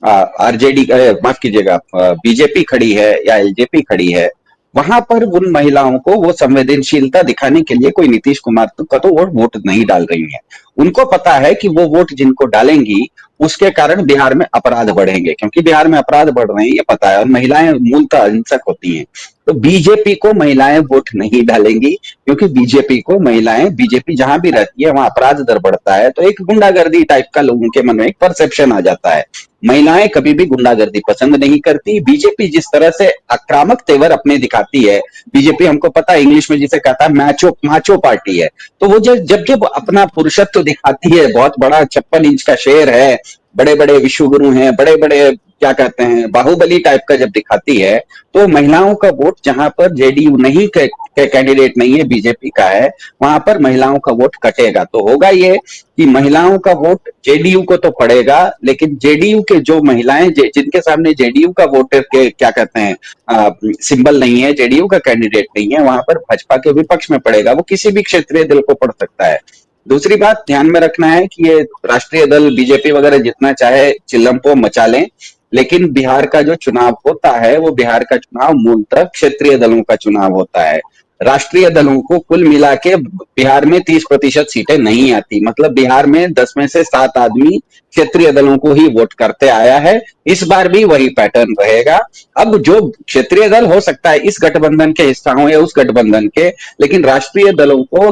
D: माफ कीजिएगा, बीजेपी खड़ी है या एलजेपी खड़ी है, वहां पर उन महिलाओं को वो संवेदनशीलता दिखाने के लिए कोई नीतीश कुमार का तो वोट नहीं डाल रही है। उनको पता है कि वो वोट जिनको डालेंगी उसके कारण बिहार में अपराध बढ़ेंगे, क्योंकि बिहार में अपराध बढ़ रहे हैं ये पता है, और महिलाएं मूलतः अहिंसक होती हैं। तो बीजेपी को महिलाएं वोट नहीं डालेंगी, क्योंकि बीजेपी जहां भी रहती है वहां अपराध दर बढ़ता है, तो एक गुंडागर्दी टाइप का लोगों के मन में एक परसेप्शन आ जाता है। महिलाएं कभी भी गुंडागर्दी पसंद नहीं करती। बीजेपी जिस तरह से आक्रामक तेवर अपने दिखाती है, बीजेपी हमको पता है इंग्लिश में जिसे कहता है माचो पार्टी है, तो वो जब अपना पुरुषत्व दिखाती है, बहुत बड़ा 56 इंच का शेर है, बड़े बड़े विश्वगुरु हैं, बड़े बड़े क्या कहते हैं बाहुबली टाइप का जब दिखाती है, तो महिलाओं का वोट जहां पर जेडीयू नहीं के कैंडिडेट नहीं है, बीजेपी का है, वहां पर महिलाओं का वोट कटेगा। तो होगा ये कि महिलाओं का वोट जेडीयू को तो पड़ेगा, लेकिन जेडीयू के जो महिलाएं जिनके सामने जेडीयू का वोटर के क्या कहते हैं सिंबल नहीं है, जेडीयू का कैंडिडेट नहीं है, वहां पर भाजपा के विपक्ष में पड़ेगा। वो किसी भी क्षेत्रीय दल को पड़ सकता है। दूसरी बात ध्यान में रखना है कि ये राष्ट्रीय दल बीजेपी वगैरह जितना चाहे चिल्लम मचा लें, लेकिन बिहार का जो चुनाव होता है वो बिहार का चुनाव मूलतः क्षेत्रीय दलों का चुनाव होता है। राष्ट्रीय दलों को कुल मिला के बिहार में 30% सीटें नहीं आती, मतलब बिहार में 10 में से 7 आदमी क्षेत्रीय दलों को ही वोट करते आया है। इस बार भी वही पैटर्न रहेगा। अब जो क्षेत्रीय दल हो सकता है इस गठबंधन के हिस्सा हो या उस गठबंधन के, लेकिन राष्ट्रीय दलों को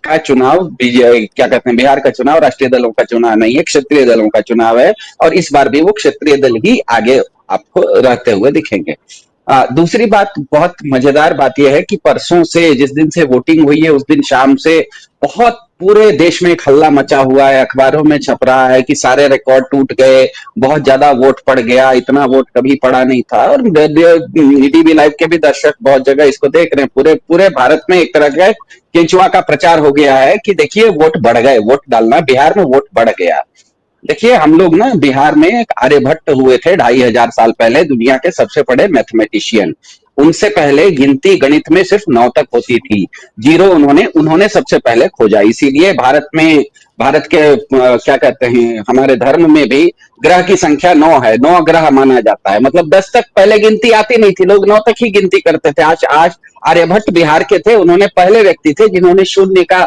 D: का चुनाव क्या कहते हैं बिहार का चुनाव राष्ट्रीय दलों का चुनाव नहीं है, क्षेत्रीय दलों का चुनाव है, और इस बार भी वो क्षेत्रीय दल ही आगे आपको रहते हुए दिखेंगे। दूसरी बात, बहुत मजेदार बात यह है कि परसों से जिस दिन से वोटिंग हुई है उस दिन शाम से बहुत पूरे देश में एक हल्ला मचा हुआ है, अखबारों में छप रहा है कि सारे रिकॉर्ड टूट गए, बहुत ज्यादा वोट पड़ गया, इतना वोट कभी पड़ा नहीं था। और टीवी लाइव के भी दर्शक बहुत जगह इसको देख रहे हैं। पूरे पूरे भारत में एक तरह का केंचुआ का प्रचार हो गया है कि देखिए वोट बढ़ गए, वोट डालना, बिहार में वोट बढ़ गया। देखिए हम लोग ना बिहार में एक आर्यभट्ट हुए थे 2500 साल पहले, दुनिया के सबसे बड़े मैथमेटिशियन। उनसे पहले गिनती गणित में सिर्फ 9 तक होती थी, जीरो उन्होंने सबसे पहले खोजा। इसीलिए भारत के क्या कहते हैं हमारे धर्म में भी ग्रह की संख्या 9 है, 9 ग्रह माना जाता है। मतलब 10 तक पहले गिनती आती नहीं थी, लोग 9 तक ही गिनती करते थे। आज आर्यभट्ट बिहार के थे, उन्होंने पहले व्यक्ति थे जिन्होंने शून्य का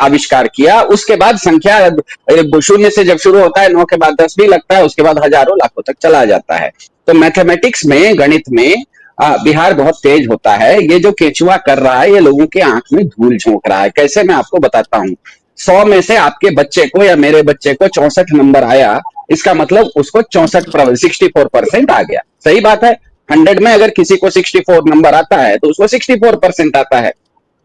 D: आविष्कार किया। उसके बाद संख्या शून्य से जब शुरू होता है 9 के बाद 10 भी लगता है, उसके बाद हजारों लाखों तक चला जाता है। तो मैथमेटिक्स में, गणित में बिहार बहुत तेज होता है। ये जो केचुआ कर रहा है ये लोगों के आंख में धूल झोंक रहा है। कैसे, मैं आपको बताता हूँ। 100 में से आपके बच्चे को या मेरे बच्चे को 64 नंबर आया, इसका मतलब उसको 64% आ गया। सही बात है। 100 में अगर किसी को 64 नंबर आता है तो उसको 64% आता है।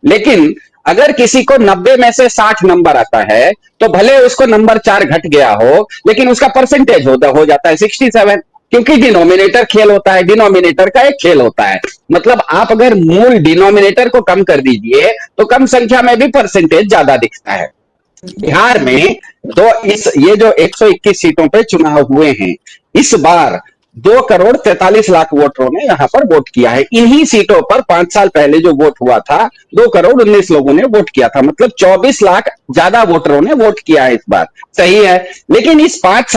D: लेकिन अगर किसी को 90 में से 60 नंबर आता है तो भले उसको नंबर 4 घट गया हो, लेकिन उसका परसेंटेज हो जाता है 67, क्योंकि डिनोमिनेटर खेल होता है, डिनोमिनेटर का एक खेल होता है। मतलब आप अगर मूल डिनोमिनेटर को कम कर दीजिए तो कम संख्या में भी परसेंटेज ज्यादा दिखता है। बिहार में ये जो 121 सीटों पे चुनाव हुए हैं, इस बार 2,43,00,000 वोटरों ने यहां पर वोट किया है। इन्हीं सीटों पर 5 साल पहले जो वोट हुआ था 2,19,00,000 लोगों ने वोट किया था। मतलब 24 लाख ज्यादा वोटरों ने वोट किया है इस बार। सही है। लेकिन इस 5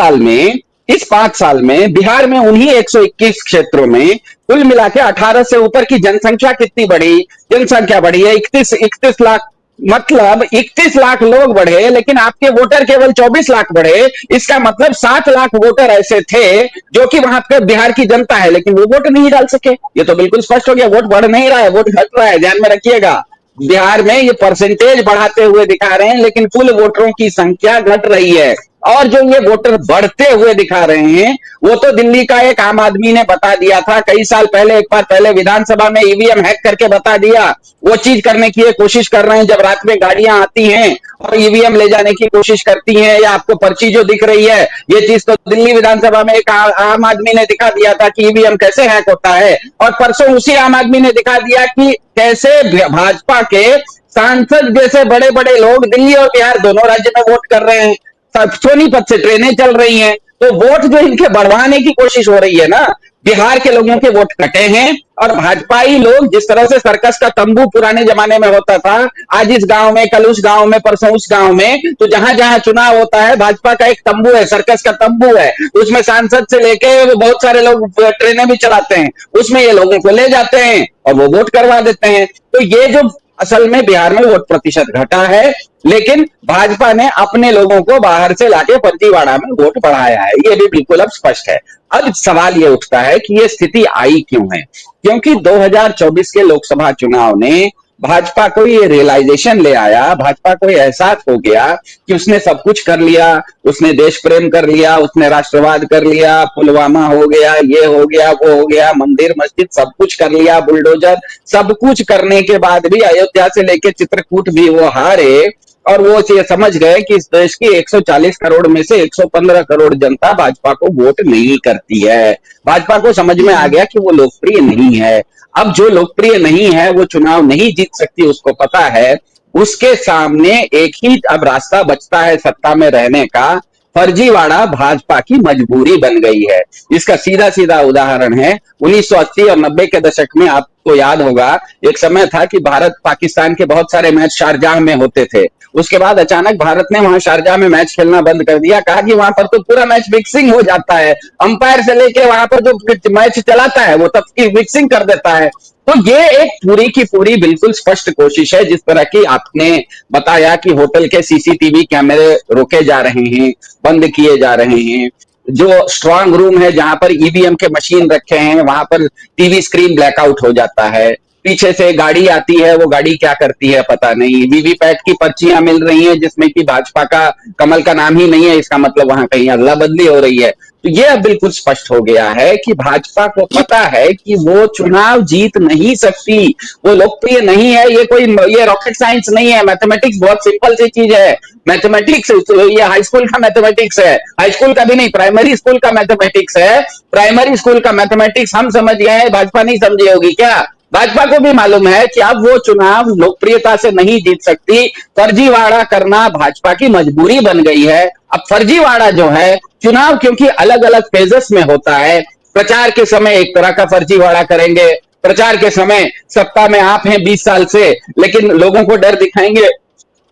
D: साल में बिहार में उन्हीं 121 क्षेत्रों में कुल मिला के 18 से ऊपर की जनसंख्या कितनी बढ़ी? जनसंख्या बढ़ी है 31 लाख। मतलब 31 लाख लोग बढ़े, लेकिन आपके वोटर केवल 24 लाख बढ़े। इसका मतलब 7 लाख वोटर ऐसे थे जो कि वहां पे बिहार की जनता है, लेकिन वो वोट नहीं डाल सके। ये तो बिल्कुल स्पष्ट हो गया, वोट बढ़ नहीं रहा है, वोट घट रहा है। ध्यान में रखिएगा, बिहार में ये परसेंटेज बढ़ाते हुए दिखा रहे हैं, लेकिन कुल वोटरों की संख्या घट रही है। और जो ये वोटर बढ़ते हुए दिखा रहे हैं वो तो दिल्ली का एक आम आदमी ने बता दिया था कई साल पहले। एक बार पहले विधानसभा में ईवीएम हैक करके बता दिया। वो चीज करने की ये कोशिश कर रहे हैं, जब रात में गाड़ियां आती हैं और ईवीएम ले जाने की कोशिश करती हैं, या आपको पर्ची जो दिख रही है, ये चीज तो दिल्ली विधानसभा में एक आम आदमी ने दिखा दिया था कि ईवीएम कैसे हैक होता है। और परसों उसी आम आदमी ने दिखा दिया कि कैसे भाजपा के सांसद जैसे बड़े बड़े लोग दिल्ली और बिहार दोनों राज्य में वोट कर रहे हैं। सोनीपत से ट्रेनें चल रही हैं। तो वोट जो इनके बढ़वाने की कोशिश हो रही है ना, बिहार के लोगों के वोट कटे हैं। और भाजपाई लोग जिस तरह से सर्कस का तंबू पुराने जमाने में होता था, आज इस गांव में, कल उस गांव में, परसों उस गांव में, तो जहां जहां चुनाव होता है भाजपा का एक तंबू है, सर्कस का तंबू है। उसमें सांसद से लेके बहुत सारे लोग ट्रेनें भी चलाते हैं, उसमें ये लोगों को ले जाते हैं और वो वोट करवा देते हैं। तो ये जो असल में बिहार में वोट प्रतिशत घटा है, लेकिन भाजपा ने अपने लोगों को बाहर से लाके फर्जीवाड़ा में वोट बढ़ाया है। ये भी बिल्कुल अब स्पष्ट है। अब सवाल ये उठता है कि ये स्थिति आई क्यों है? क्योंकि 2024 के लोकसभा चुनाव ने भाजपा को ये रियलाइजेशन ले आया, भाजपा को ये एहसास हो गया कि उसने सब कुछ कर लिया, उसने देश प्रेम कर लिया, उसने राष्ट्रवाद कर लिया, पुलवामा हो गया, ये हो गया, वो हो गया, मंदिर मस्जिद सब कुछ कर लिया, बुलडोजर, सब कुछ करने के बाद भी अयोध्या से लेके चित्रकूट भी वो हारे। और वो ये समझ गए कि इस देश की 140 करोड़ में से 115 करोड़ जनता भाजपा को वोट नहीं करती है। भाजपा को समझ में आ गया कि वो लोकप्रिय नहीं है। अब जो लोकप्रिय नहीं है वो चुनाव नहीं जीत सकती, उसको पता है। उसके सामने एक ही अब रास्ता बचता है सत्ता में रहने का, फर्जीवाड़ा भाजपा की मजबूरी बन गई है। इसका सीधा सीधा उदाहरण है 1980 और 90 के दशक में, आपको याद होगा, एक समय था कि भारत पाकिस्तान के बहुत सारे मैच शारजाह में होते थे। उसके बाद अचानक भारत ने वहां शारजाह में मैच खेलना बंद कर दिया, कहा कि वहां पर तो पूरा मैच फिक्सिंग हो जाता है, अंपायर से लेके वहां पर जो मैच चलाता है वो तब की फिक्सिंग कर देता है। तो ये एक पूरी की पूरी बिल्कुल स्पष्ट कोशिश है, जिस तरह की आपने बताया कि होटल के सीसीटीवी कैमरे रोके जा रहे हैं, बंद किए जा रहे हैं, जो स्ट्रांग रूम है जहां पर ईवीएम के मशीन रखे हैं वहां पर टीवी स्क्रीन ब्लैकआउट हो जाता है, पीछे से गाड़ी आती है, वो गाड़ी क्या करती है पता नहीं, वीवीपैट की पर्चियां मिल रही हैं जिसमें कि भाजपा का कमल का नाम ही नहीं है, इसका मतलब वहां कहीं अदला बदली हो रही है। तो ये अब बिल्कुल स्पष्ट हो गया है कि भाजपा को पता है कि वो चुनाव जीत नहीं सकती, वो लोकप्रिय नहीं है। ये रॉकेट साइंस नहीं है, मैथमेटिक्स बहुत सिंपल सी चीज है। मैथमेटिक्स ये हाई स्कूल का मैथमेटिक्स है, हाई स्कूल का भी नहीं, प्राइमरी स्कूल का मैथमेटिक्स है। प्राइमरी स्कूल का मैथमेटिक्स हम समझ गए, भाजपा नहीं समझी होगी क्या? भाजपा को भी मालूम है कि अब वो चुनाव लोकप्रियता से नहीं जीत सकती, फर्जीवाड़ा करना भाजपा की मजबूरी बन गई है। अब फर्जीवाड़ा जो है, चुनाव क्योंकि अलग अलग फेजेस में होता है, प्रचार के समय एक तरह का फर्जीवाड़ा करेंगे, प्रचार के समय सत्ता में आप हैं 20 साल से, लेकिन लोगों को डर दिखाएंगे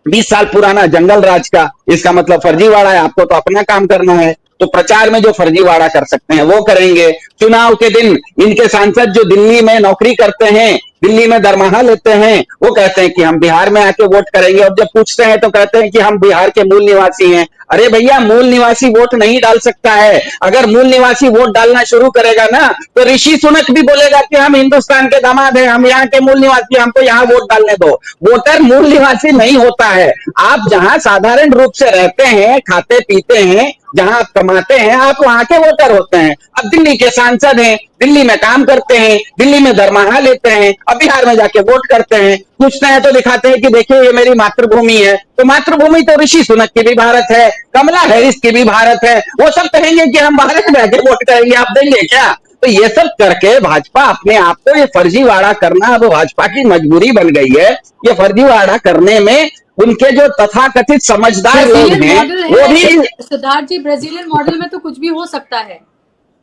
D: 20 साल पुराना जंगल राज का, इसका मतलब फर्जीवाड़ा है, आपको तो अपना काम करना है। तो प्रचार में जो फर्जीवाड़ा कर सकते हैं वो करेंगे। चुनाव के दिन इनके सांसद जो दिल्ली में नौकरी करते हैं, दिल्ली में दरमाहा लेते हैं, वो कहते हैं कि हम बिहार में आके वोट करेंगे, और जब पूछते हैं तो कहते हैं कि हम बिहार के मूल निवासी हैं। अरे भैया, मूल निवासी वोट नहीं डाल सकता है। अगर मूल निवासी वोट डालना शुरू करेगा ना तो ऋषि सुनक भी बोलेगा कि हम हिंदुस्तान के दामाद हैं, हम यहाँ के मूल निवासी, हमको यहाँ वोट डालने दो। वोटर मूल निवासी नहीं होता है। आप जहां साधारण रूप से रहते हैं, खाते पीते हैं, जहां आप कमाते हैं, आप वहां के वोटर होते हैं। अब दिल्ली के सांसद हैं, दिल्ली में काम करते हैं, दिल्ली में दरमाहा लेते हैं, अब बिहार में जाके वोट करते हैं, पूछते हैं तो दिखाते हैं कि देखिए ये मेरी मातृभूमि है। तो मातृभूमि तो ऋषि सुनक की भी भारत है, कमला हैरिस की भी भारत है। वो सब कहेंगे कि हम भारत में जाके वोट करेंगे, आप देंगे क्या? तो ये सब करके भाजपा अपने आप को, ये फर्जीवाड़ा करना अब भाजपा की मजबूरी बन गई है। ये फर्जीवाड़ा करने में उनके जो तथाकथित समझदार लोग हैं वो भी,
A: सिद्धार्थ जी, ब्राजीलियन मॉडल में तो कुछ भी हो सकता है।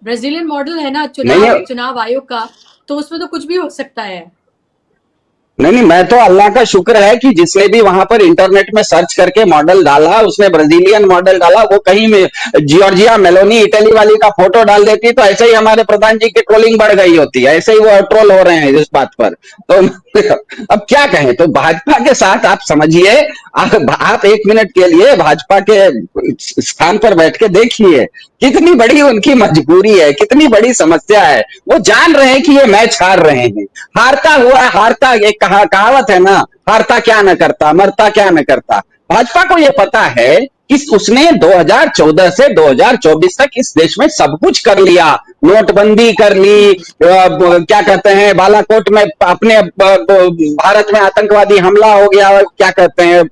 A: ब्राजीलियन मॉडल है ना चुनाव आयोग का, तो उसमें तो कुछ भी हो सकता है।
D: नहीं, मैं तो अल्लाह का शुक्र है कि जिसने भी वहां पर इंटरनेट में सर्च करके मॉडल डाला, उसने ब्राजीलियन मॉडल डाला, वो कहीं में जॉर्जिया मेलोनी इटली वाली का फोटो डाल देती तो ऐसे ही हमारे प्रधान जी की ट्रोलिंग बढ़ गई होती है, ऐसे ही वो ट्रोल हो रहे हैं इस बात पर। तो अब क्या कहें, तो भाजपा के साथ आप समझिए, आप 1 मिनट के लिए भाजपा के स्थान पर बैठ के देखिए कितनी बड़ी उनकी मजबूरी है, कितनी बड़ी समस्या है। वो जान रहे हैं कि ये मैच हार रहे हैं, हारता हुआ हारता, एक कहावत है ना, हारता क्या न करता, मरता क्या न करता। भाजपा को ये पता है कि उसने 2014 से 2024 तक इस देश में सब कुछ कर लिया, नोटबंदी कर ली, क्या कहते हैं, बालाकोट में अपने भारत में आतंकवादी हमला हो गया, क्या कहते हैं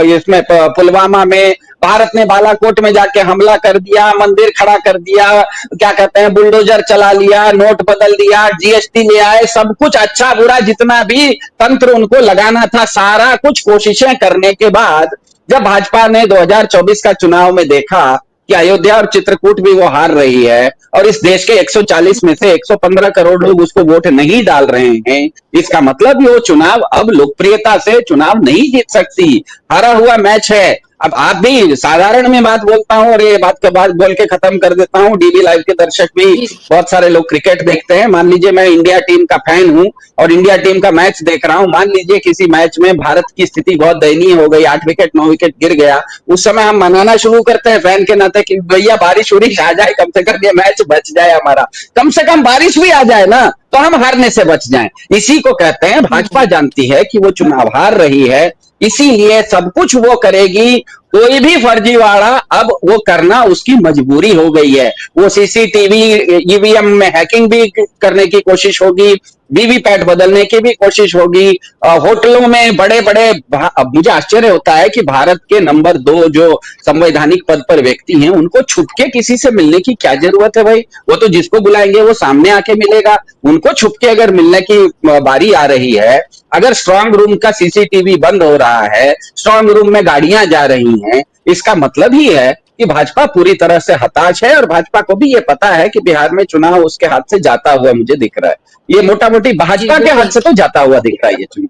D: इसमें पुलवामा में भारत ने बालाकोट में जाके हमला कर दिया, मंदिर खड़ा कर दिया, क्या कहते हैं बुलडोजर चला लिया, नोट बदल दिया, जीएसटी ले आए, सब कुछ अच्छा बुरा जितना भी तंत्र उनको लगाना था, सारा कुछ कोशिशें करने के बाद जब भाजपा ने 2024 का चुनाव में देखा कि अयोध्या और चित्रकूट भी वो हार रही है और इस देश के 140 में से 115 करोड़ लोग उसको वोट नहीं डाल रहे हैं, इसका मतलब ये वो चुनाव अब लोकप्रियता से चुनाव नहीं जीत सकती, हारा हुआ मैच है। अब आप भी साधारण में बात बोलता हूं और ये बात के बाद बोल के खत्म कर देता हूं। डीबी लाइव के दर्शक भी बहुत सारे लोग क्रिकेट देखते हैं। मान लीजिए मैं इंडिया टीम का फैन हूं और इंडिया टीम का मैच देख रहा हूं। मान लीजिए किसी मैच में भारत की स्थिति बहुत दयनीय हो गई, 8 विकेट 9 विकेट गिर गया, उस समय हम मनाना शुरू करते हैं फैन के नाते कि भैया बारिश उरिश आ जाए, कम से कम ये मैच बच जाए हमारा, कम से कम बारिश भी आ जाए ना तो हम हारने से बच जाएं। इसी को कहते हैं भाजपा जानती है कि वो चुनाव हार रही है, इसीलिए सब कुछ वो करेगी, कोई भी फर्जीवाड़ा अब वो करना उसकी मजबूरी हो गई है। वो सीसीटीवी ईवीएम में हैकिंग भी करने की कोशिश होगी, वीवीपैट बदलने की भी कोशिश होगी। होटलों में बड़े बड़े, मुझे आश्चर्य होता है कि भारत के नंबर 2 जो संवैधानिक पद पर व्यक्ति हैं, उनको छुपके किसी से मिलने की क्या जरूरत है भाई? वो तो जिसको बुलाएंगे वो सामने आके मिलेगा। उनको छुपके अगर मिलने की बारी आ रही है, अगर स्ट्रांग रूम का सीसीटीवी बंद हो रहा है, स्ट्रांग रूम में गाड़ियां जा रही हैं, इसका मतलब ही है कि भाजपा पूरी तरह से हताश है और भाजपा को भी ये पता है कि बिहार में चुनाव उसके हाथ से जाता हुआ मुझे दिख रहा है। ये मोटा मोटी भाजपा के हाथ से तो जाता हुआ दिख रहा है ये चुनाव।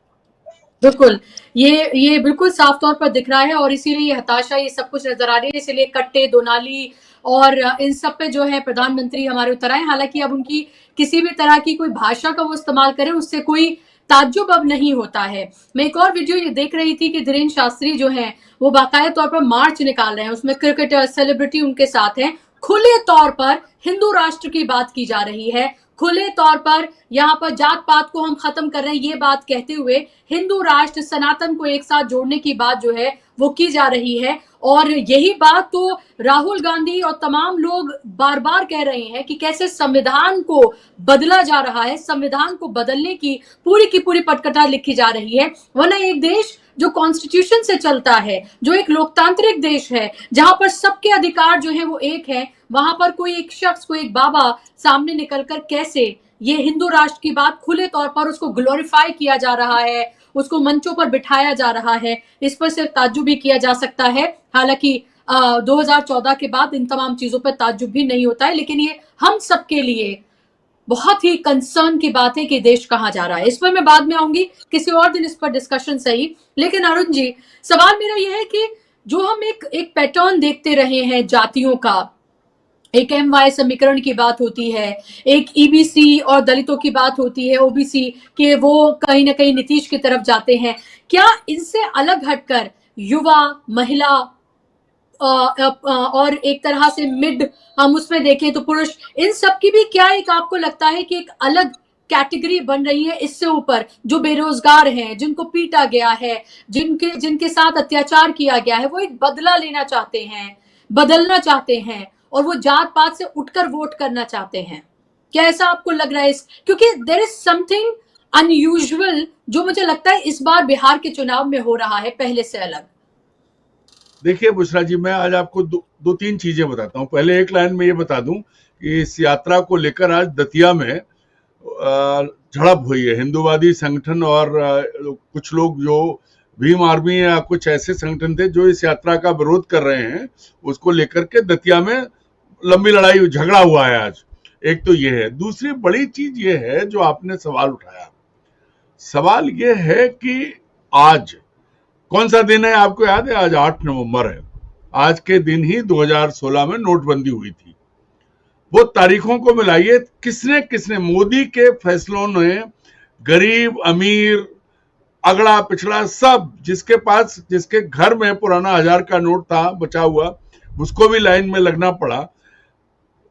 A: बिल्कुल, ये बिल्कुल साफ तौर पर दिख रहा है और इसीलिए ये हताशा, ये सब कुछ नजर आ रही है। इसीलिए कट्टे, दोनाली और इन सब पे जो है प्रधानमंत्री हमारे उतर आए। हालांकि अब उनकी किसी भी तरह की कोई भाषा का वो इस्तेमाल करें, उससे कोई ताज्जुब अब नहीं होता है। मैं एक और वीडियो ये देख रही थी कि धीरेन्द्र शास्त्री जो हैं वो बाकायदा तौर पर मार्च निकाल रहे हैं, उसमें क्रिकेटर, सेलिब्रिटी उनके साथ हैं। खुले तौर पर हिंदू राष्ट्र की बात की जा रही है, खुले तौर पर यहाँ पर जात पात को हम खत्म कर रहे हैं, ये बात कहते हुए हिंदू राष्ट्र, सनातन को एक साथ जोड़ने की बात जो है वो की जा रही है। और यही बात तो राहुल गांधी और तमाम लोग बार बार कह रहे हैं कि कैसे संविधान को बदला जा रहा है, संविधान को बदलने की पूरी पटकथा लिखी जा रही है। वरना एक देश जो कॉन्स्टिट्यूशन से चलता है, जो एक लोकतांत्रिक देश है, जहां पर सबके अधिकार जो है वो एक है, वहां पर कोई एक शख्स, कोई एक बाबा सामने निकलकर कैसे ये हिंदू राष्ट्र की बात खुले तौर पर उसको ग्लोरीफाई किया जा रहा है, उसको मंचों पर बिठाया जा रहा है, इस पर सिर्फ ताज्जुब भी किया जा सकता है। हालांकि 2014 के बाद इन तमाम चीजों पर ताज्जुब भी नहीं होता है, लेकिन ये हम सबके लिए बहुत ही कंसर्न की बात है कि देश कहां जा रहा है। इस पर मैं बाद में आऊंगी, किसी और दिन इस पर डिस्कशन सही। लेकिन अरुण जी, सवाल मेरा यह है कि जो हम एक पैटर्न देखते रहे हैं जातियों का, एक MY समीकरण की बात होती है, एक EBC और दलितों की बात होती है, OBC के वो कहीं ना कहीं नीतीश की तरफ जाते हैं। क्या इनसे अलग हटकर युवा, महिला और एक तरह से मिड हम उसमें देखें तो पुरुष, इन सब की भी क्या एक आपको लगता है कि एक अलग कैटेगरी बन रही है इससे ऊपर, जो बेरोजगार हैं, जिनको पीटा गया है, जिनके साथ अत्याचार किया गया है, वो एक बदला लेना चाहते हैं, बदलना चाहते हैं और वो जात पात से उठकर वोट करना चाहते हैं? क्या ऐसा आपको लग रहा है? क्योंकि देयर इज समथिंग अनयूजुअल जो मुझे लगता है इस बार बिहार के चुनाव में हो रहा है पहले से अलग।
C: देखिए बुशरा जी, मैं आज आपको दो तीन चीजें बताता हूँ। पहले एक लाइन में ये बता दूं कि इस यात्रा को लेकर आज दतिया में झड़प हुई है। हिंदूवादी संगठन और कुछ लोग जो भीम आर्मी या कुछ ऐसे संगठन थे जो इस यात्रा का विरोध कर रहे हैं, उसको लेकर के दतिया में लंबी लड़ाई, झगड़ा हुआ है आज। एक तो ये है। दूसरी बड़ी चीज ये है जो आपने सवाल उठाया। सवाल ये है कि आज कौन सा दिन है आपको याद है? आज 8 नवंबर है। आज के दिन ही 2016 में नोटबंदी हुई थी। वो तारीखों को मिलाइए, किसने मोदी के फैसलों ने गरीब, अमीर, अगड़ा पिछड़ा सब, जिसके घर में पुराना 1000 का नोट था बचा हुआ, उसको भी लाइन में लगना पड़ा।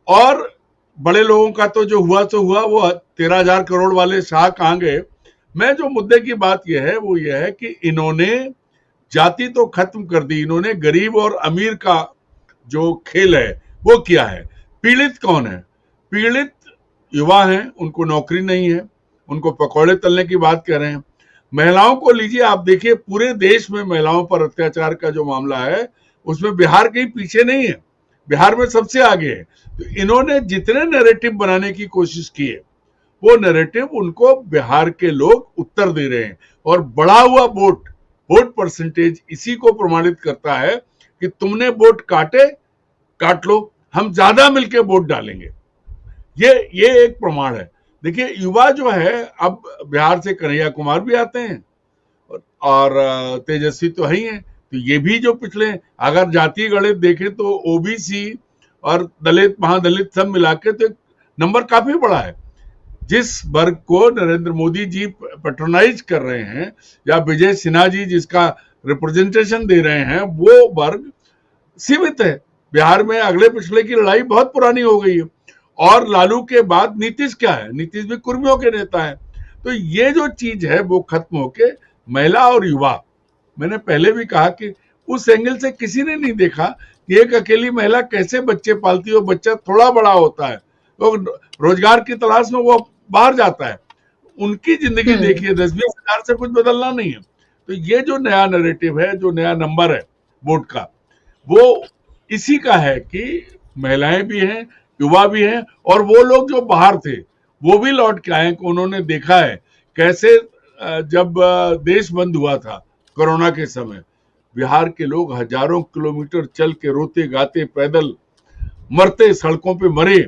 C: और बड़े लोगों का तो जो हुआ तो हुआ, वो 13,000 करोड़ वाले शाह कहां गए? मैं जो मुद्दे की बात यह है वो यह है कि इन्होंने जाति तो खत्म कर दी, इन्होंने गरीब और अमीर का जो खेल है वो किया है। पीड़ित कौन है? पीड़ित युवा हैं, उनको नौकरी नहीं है, उनको पकौड़े तलने की बात कर रहे हैं। महिलाओं को लीजिए, आप देखिए पूरे देश में महिलाओं पर अत्याचार का जो मामला है उसमें बिहार कहीं पीछे नहीं है, बिहार में सबसे आगे है। तो इन्होंने जितने नैरेटिव बनाने की कोशिश की है, वो नैरेटिव उनको बिहार के लोग उत्तर दे रहे हैं। और बढ़ा हुआ वोट परसेंटेज इसी को प्रमाणित करता है कि तुमने वोट काट लो, हम ज्यादा मिलके वोट डालेंगे। ये एक प्रमाण है। देखिए युवा जो है, अब बिहार से कन्हैया कुमार भी आते हैं और तेजस्वी तो है ही हैं, तो ये भी जो पिछले, अगर जातीय गणित देखें तो OBC और दलित, महादलित सब मिला के तो नंबर काफी बड़ा है। जिस वर्ग को नरेंद्र मोदी जी पैट्रोनाइज कर रहे हैं या विजय सिन्हा जी जिसका रिप्रेजेंटेशन दे रहे हैं, वो वर्ग सीमित है। बिहार में अगले पिछले की लड़ाई बहुत पुरानी हो गई है। और लालू के बाद नीतीश क्या है? नीतीश भी कुर्मियों के नेता है। तो ये जो चीज है वो खत्म होके महिला और युवा, मैंने पहले भी कहा कि उस एंगल से किसी ने नहीं देखा कि एक अकेली महिला कैसे बच्चे पालती है। बच्चा थोड़ा बड़ा होता है तो रोजगार की तलाश में वो बाहर जाता है, उनकी जिंदगी देखिए, 10-20 हजार से कुछ बदलना नहीं है। तो ये जो नया नैरेटिव है, जो नया नंबर है वोट का, वो इसी का है कि महिलाएं भी हैं, युवा भी हैं, और वो लोग जो बाहर थे वो भी लौट के आए। उन्होंने देखा है कैसे जब देश बंद हुआ था कोरोना के समय, बिहार के लोग हजारों किलोमीटर चल के रोते गाते पैदल मरते सड़कों पे मरे।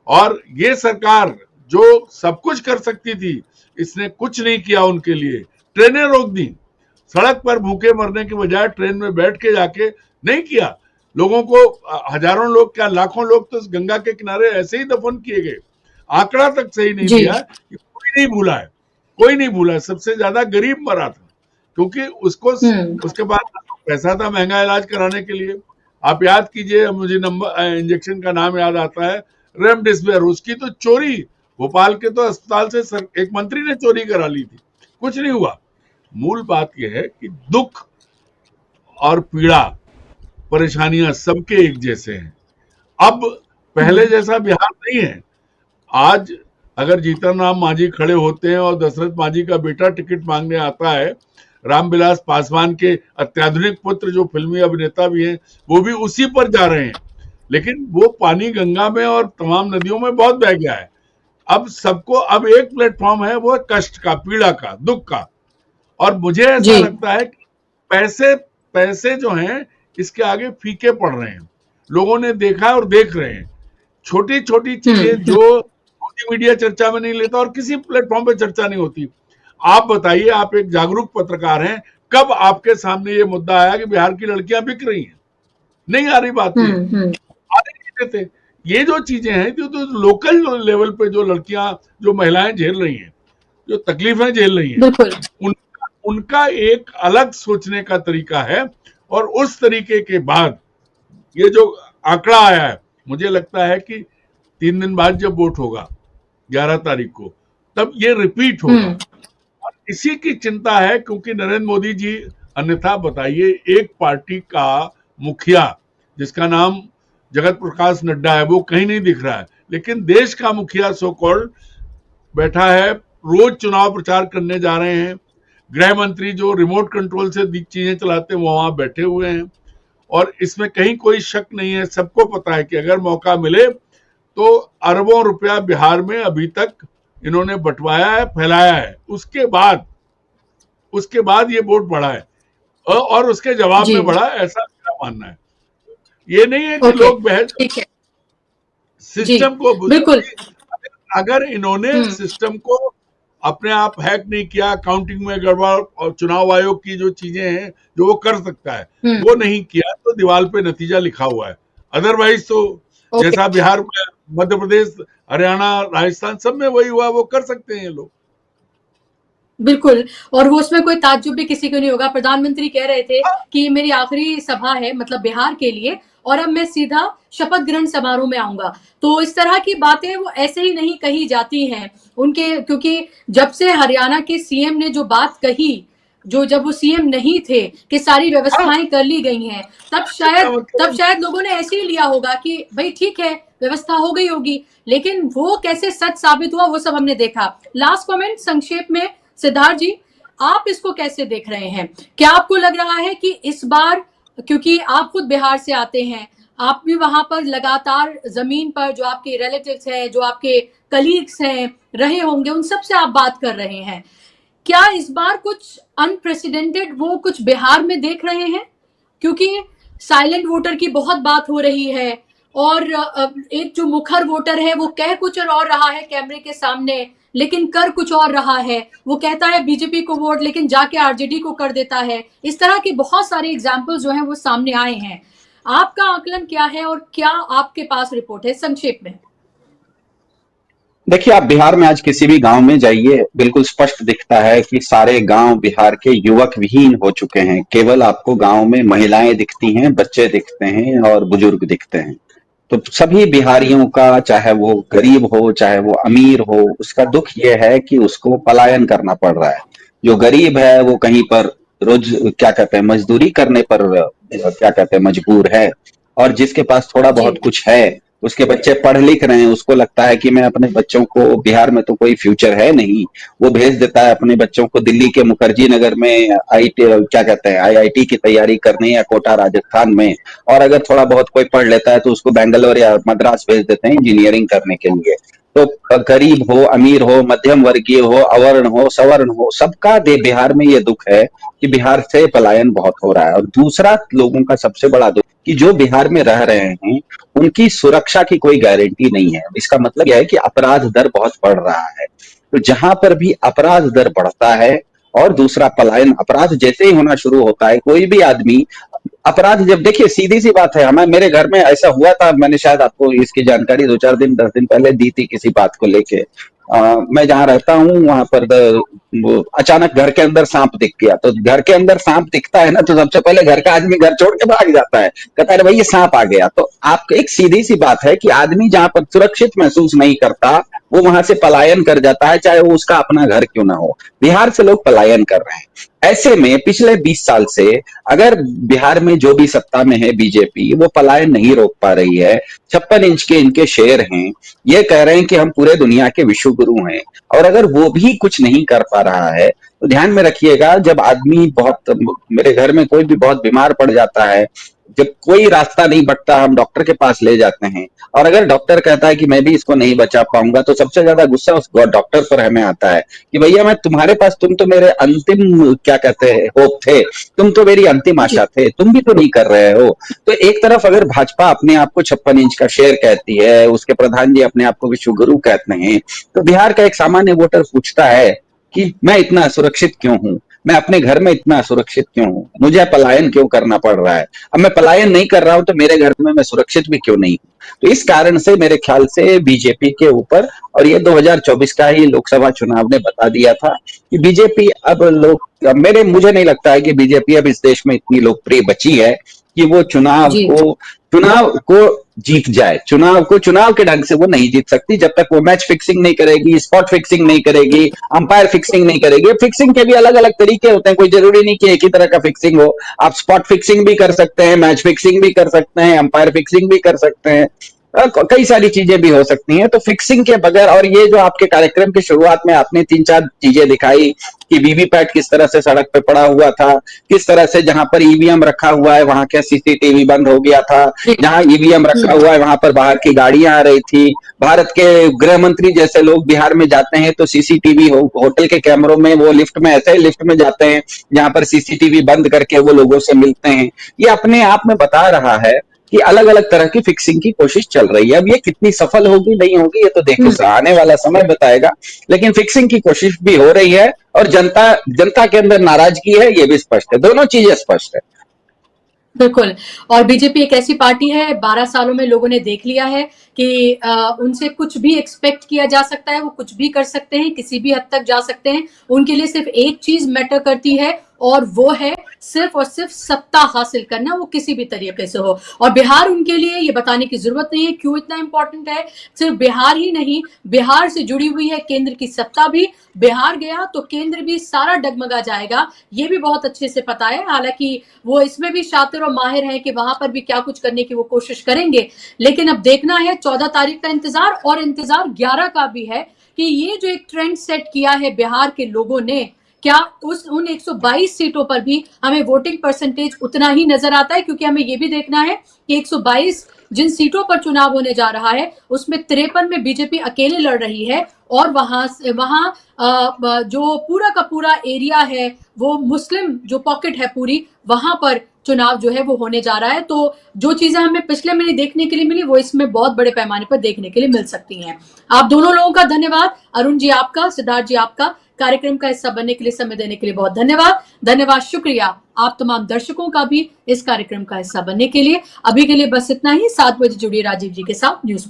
C: और ये सरकार जो सब कुछ कर सकती थी, इसने कुछ नहीं किया उनके लिए। ट्रेनें रोक दी, सड़क पर भूखे मरने के बजाय ट्रेन में बैठ के जाके नहीं किया। लोगों को, हजारों लोग क्या लाखों लोग तो गंगा के किनारे ऐसे ही दफन किए गए। आंकड़ा तक सही नहीं दिया, कोई नहीं भूला है, कोई नहीं भूला है। सबसे ज्यादा गरीब मरा था, क्योंकि उसको उसके बाद पैसा था महंगा इलाज कराने के लिए। आप याद कीजिए, मुझे इंजेक्शन का नाम याद आता है, रेमडेसिविर। उसकी तो चोरी भोपाल के तो अस्पताल से एक मंत्री ने चोरी करा ली थी, कुछ नहीं हुआ। मूल बात यह है कि दुख और पीड़ा, परेशानियां सबके एक जैसे हैं। अब पहले जैसा बिहार नहीं है। आज अगर जीतन राम मांझी खड़े होते हैं और दशरथ मांझी का बेटा टिकट मांगने आता है, रामविलास पासवान के अत्याधुनिक पुत्र जो फिल्मी अभिनेता भी हैं, वो भी उसी पर जा रहे हैं। लेकिन वो पानी गंगा में और तमाम नदियों में बहुत बह गया है। अब सबको अब एक प्लेटफॉर्म है, वो कष्ट का, पीड़ा का, दुख का। और मुझे ऐसा लगता है कि पैसे जो हैं इसके आगे फीके पड़ रहे हैं। लोगों ने देखा और देख रहे हैं छोटी छोटी चीजें जो मीडिया चर्चा में नहीं लेता और किसी प्लेटफॉर्म पे चर्चा नहीं होती। आप बताइए, आप एक जागरूक पत्रकार हैं, कब आपके सामने ये मुद्दा आया कि बिहार की लड़कियां बिक रही हैं? नहीं आ रही बात, आने नहीं देते। ये जो चीजें हैं, तो लोकल लेवल पे जो लड़कियां, जो महिलाएं झेल रही हैं, जो तकलीफें झेल रही हैं, उनका एक अलग सोचने का तरीका है। और उस तरीके के बाद ये जो आंकड़ा आया है, मुझे लगता है कि 3 दिन बाद जब वोट होगा 11 तारीख को, तब ये रिपीट होगा। और इसी की चिंता है, क्योंकि नरेंद्र मोदी जी, अन्यथा बताइए, एक पार्टी का मुखिया जिसका नाम जगत प्रकाश नड्डा है, वो कहीं नहीं दिख रहा है। लेकिन देश का मुखिया सो कॉल्ड बैठा है, रोज चुनाव प्रचार करने जा रहे हैं। गृह मंत्री जो रिमोट कंट्रोल से चीजें चलाते हैं, वो वहां बैठे हुए हैं। और इसमें कहीं कोई शक नहीं है, सबको पता है कि अगर मौका मिले तो अरबों रुपया बिहार में अभी तक इन्होंने बंटवाया है, फैलाया है। उसके बाद ये वोट बढ़ा है और उसके जवाब में बढ़ा, ऐसा मेरा मानना है। ये नहीं है कि लोग बहस सिस्टम को, बिल्कुल, अगर इन्होंने सिस्टम को अपने आप हैक नहीं किया, काउंटिंग में गड़बड़, और चुनाव आयोग की जो चीजें हैं जो वो कर सकता है, वो नहीं किया, तो दीवार पे नतीजा लिखा हुआ है। अदरवाइज तो जैसा बिहार में, मध्य प्रदेश, हरियाणा, राजस्थान, सब में वही हुआ, वो कर सकते हैं ये लोग।
A: बिल्कुल, और वो उसमें कोई ताज्जुब भी किसी को नहीं होगा। प्रधानमंत्री कह रहे थे कि मेरी आखिरी सभा है, मतलब बिहार के लिए, और अब मैं सीधा शपथ ग्रहण समारोह में आऊंगा। तो इस तरह की बातें वो ऐसे ही नहीं कही जाती हैं उनके, क्योंकि जब से हरियाणा के सीएम ने जो बात कही, जब वो सीएम नहीं थे, कि सारी व्यवस्थाएं कर ली गई हैं, तब शायद लोगों ने ऐसे ही लिया होगा कि भाई ठीक है, व्यवस्था हो गई होगी। लेकिन वो कैसे सच साबित हुआ, वो सब हमने देखा। लास्ट कमेंट संक्षेप में सिद्धार्थ जी, आप इसको कैसे देख रहे हैं? क्या आपको लग रहा है कि इस बार, क्योंकि आप खुद बिहार से आते हैं, आप भी वहां पर लगातार जमीन पर जो आपके रिलेटिव्स हैं, जो आपके कलीग्स हैं, रहे होंगे, उन सब से आप बात कर रहे हैं, क्या इस बार कुछ अनप्रेसिडेंटेड वो कुछ बिहार में देख रहे हैं? क्योंकि साइलेंट वोटर की बहुत बात हो रही है, और एक जो मुखर वोटर है वो कह कुछ और रहा है कैमरे के सामने, लेकिन कर कुछ और रहा है। वो कहता है बीजेपी को वोट, लेकिन जाके आरजेडी को कर देता है। इस तरह के बहुत सारे एग्जाम्पल्स जो हैं वो सामने आए हैं। आपका आकलन क्या है और क्या आपके पास रिपोर्ट है, संक्षेप में?
D: देखिए, आप बिहार में आज किसी भी गांव में जाइए, बिल्कुल स्पष्ट दिखता है कि सारे गांव बिहार के युवक विहीन हो चुके हैं। केवल आपको गांव में महिलाएं दिखती हैं, बच्चे दिखते हैं और बुजुर्ग दिखते हैं। तो सभी बिहारियों का, चाहे वो गरीब हो चाहे वो अमीर हो, उसका दुख ये है कि उसको पलायन करना पड़ रहा है। जो गरीब है वो कहीं पर रोज क्या कहते हैं, मजदूरी करने पर क्या कहते हैं, मजबूर है। और जिसके पास थोड़ा बहुत कुछ है उसके बच्चे पढ़ लिख रहे हैं, उसको लगता है कि मैं अपने बच्चों को, बिहार में तो कोई फ्यूचर है नहीं, वो भेज देता है अपने बच्चों को दिल्ली के मुखर्जी नगर में क्या कहते हैं आईआईटी की तैयारी करने, या कोटा राजस्थान में। और अगर थोड़ा बहुत कोई पढ़ लेता है तो उसको बेंगलोर या मद्रास भेज देते हैं इंजीनियरिंग करने के लिए। तो गरीब हो, अमीर हो, मध्यम वर्गीय हो, अवर्ण हो, सवर्ण हो, सबका बिहार में ये दुख है कि बिहार से पलायन बहुत हो रहा है। और दूसरा लोगों का सबसे बड़ा दुख कि जो बिहार में रह रहे हैं उनकी सुरक्षा की कोई गारंटी नहीं है। इसका मतलब यह है कि अपराध दर बहुत बढ़ रहा है। तो जहां पर भी अपराध दर बढ़ता है, और दूसरा पलायन, अपराध जैसे ही होना शुरू होता है, कोई भी आदमी अपराध, जब देखिए सीधी सी बात है, हमें मेरे घर में ऐसा हुआ था, मैंने शायद आपको इसकी जानकारी 2-4 दिन 10 दिन पहले दी थी किसी बात को लेके। मैं जहां रहता हूँ वहां पर अचानक घर के अंदर सांप दिख गया। तो घर के अंदर सांप दिखता है ना, तो सबसे पहले घर का आदमी घर छोड़ के भाग जाता है, कहता है भाई ये सांप आ गया। तो आपको एक सीधी सी बात है कि आदमी जहां पर सुरक्षित महसूस नहीं करता वो वहां से पलायन कर जाता है, चाहे वो उसका अपना घर क्यों ना हो। बिहार से लोग पलायन कर रहे हैं। ऐसे में पिछले 20 साल से अगर बिहार में जो भी सत्ता में है बीजेपी, वो पलायन नहीं रोक पा रही है। 56 इंच के इनके शेर हैं, ये कह रहे हैं कि हम पूरे दुनिया के विश्व गुरु हैं, और अगर वो भी कुछ नहीं कर पा रहा है तो ध्यान में रखिएगा, जब आदमी बहुत, मेरे घर में कोई भी बहुत बीमार पड़ जाता है, जब कोई रास्ता नहीं बचता हम डॉक्टर के पास ले जाते हैं, और अगर डॉक्टर कहता है कि मैं भी इसको नहीं बचा पाऊंगा, तो सबसे ज्यादा गुस्सा उस डॉक्टर पर हमें आता है कि भैया मैं तुम्हारे पास, तुम तो मेरे अंतिम क्या कहते हैं होप थे, तुम तो मेरी अंतिम आशा थे, तुम भी तो नहीं कर रहे हो। तो एक तरफ अगर भाजपा अपने आप को 56 इंच का शेर कहती है, उसके प्रधान जी अपने आप को विश्व गुरु कहते हैं, तो बिहार का एक सामान्य वोटर पूछता है कि मैं इतना असुरक्षित क्यों हूं, मैं अपने घर में इतना असुरक्षित क्यों हूं, मुझे पलायन क्यों करना पड़ रहा है। अब मैं पलायन नहीं कर रहा हूं तो मेरे घर में मैं सुरक्षित भी क्यों नहीं हूं। तो इस कारण से मेरे ख्याल से बीजेपी के ऊपर, और ये 2024 का ही लोकसभा चुनाव ने बता दिया था कि बीजेपी अब मुझे नहीं लगता है कि बीजेपी अब इस देश में इतनी लोकप्रिय बची है कि वो चुनाव को जीत जाए। चुनाव के ढंग से वो नहीं जीत सकती जब तक वो मैच फिक्सिंग नहीं करेगी, स्पॉट फिक्सिंग नहीं करेगी, अंपायर फिक्सिंग नहीं करेगी। फिक्सिंग के भी अलग अलग तरीके होते हैं, कोई जरूरी नहीं कि एक ही तरह का फिक्सिंग हो। आप स्पॉट फिक्सिंग भी कर सकते हैं, मैच फिक्सिंग भी कर सकते हैं, अंपायर फिक्सिंग भी कर सकते हैं, कई सारी चीजें भी हो सकती हैं। तो फिक्सिंग के बगैर, और ये जो आपके कार्यक्रम की शुरुआत में आपने 3-4 चीजें दिखाई कि वीवीपैट किस तरह से सड़क पे पड़ा हुआ था, किस तरह से जहां पर ईवीएम रखा हुआ है वहां का सीसीटीवी बंद हो गया था, जहां ईवीएम रखा हुआ है वहां पर बाहर की गाड़ियां आ रही थी। भारत के गृह मंत्री जैसे लोग बिहार में जाते हैं तो सीसीटीवी होटल के कैमरों में, वो लिफ्ट में, ऐसे लिफ्ट में जाते हैं जहां पर सीसीटीवी बंद करके वो लोगों से मिलते हैं। ये अपने आप में बता रहा है कि अलग अलग तरह की फिक्सिंग की कोशिश चल रही है। अब ये कितनी सफल होगी नहीं होगी ये तो देखो आने वाला समय बताएगा, लेकिन फिक्सिंग की कोशिश भी हो रही है, और जनता के अंदर नाराजगी है, ये भी स्पष्ट है। दोनों चीजें स्पष्ट है।
A: बिल्कुल। और बीजेपी एक ऐसी पार्टी है, 12 सालों में लोगों ने देख लिया है कि उनसे कुछ भी एक्सपेक्ट किया जा सकता है, वो कुछ भी कर सकते हैं, किसी भी हद तक जा सकते हैं। उनके लिए सिर्फ एक चीज मैटर करती है, और वो है सिर्फ और सिर्फ सत्ता हासिल करना, वो किसी भी तरीके से हो। और बिहार उनके लिए ये बताने की जरूरत नहीं है क्यों इतना इंपॉर्टेंट है। सिर्फ बिहार ही नहीं, बिहार से जुड़ी हुई है केंद्र की सत्ता भी। बिहार गया तो केंद्र भी सारा डगमगा जाएगा, ये भी बहुत अच्छे से पता है। हालांकि वो इसमें भी शातिर और माहिर है कि वहां पर भी क्या कुछ करने की वो कोशिश करेंगे। लेकिन अब देखना है, 14 तारीख का इंतजार, और इंतजार 11 का भी है कि ये जो एक ट्रेंड सेट किया है बिहार के लोगों ने, क्या उन 122 सीटों पर भी हमें वोटिंग परसेंटेज उतना ही नजर आता है। क्योंकि हमें यह भी देखना है कि 122 जिन सीटों पर चुनाव होने जा रहा है उसमें 53 में बीजेपी अकेले लड़ रही है, और वहां जो पूरा का पूरा एरिया है, वो मुस्लिम जो पॉकेट है पूरी, वहां पर चुनाव जो है वो होने जा रहा है। तो जो चीजें हमें पिछले महीने देखने के लिए मिली, वो इसमें बहुत बड़े पैमाने पर देखने के लिए मिल सकती हैं। आप दोनों लोगों का धन्यवाद, अरुण जी आपका, सिद्धार्थ जी आपका, कार्यक्रम का हिस्सा बनने के लिए, समय देने के लिए बहुत धन्यवाद, शुक्रिया आप तमाम दर्शकों का भी इस कार्यक्रम का हिस्सा बनने के लिए। अभी के लिए बस इतना ही। 7 बजे जुड़िए राजीव जी के साथ न्यूज।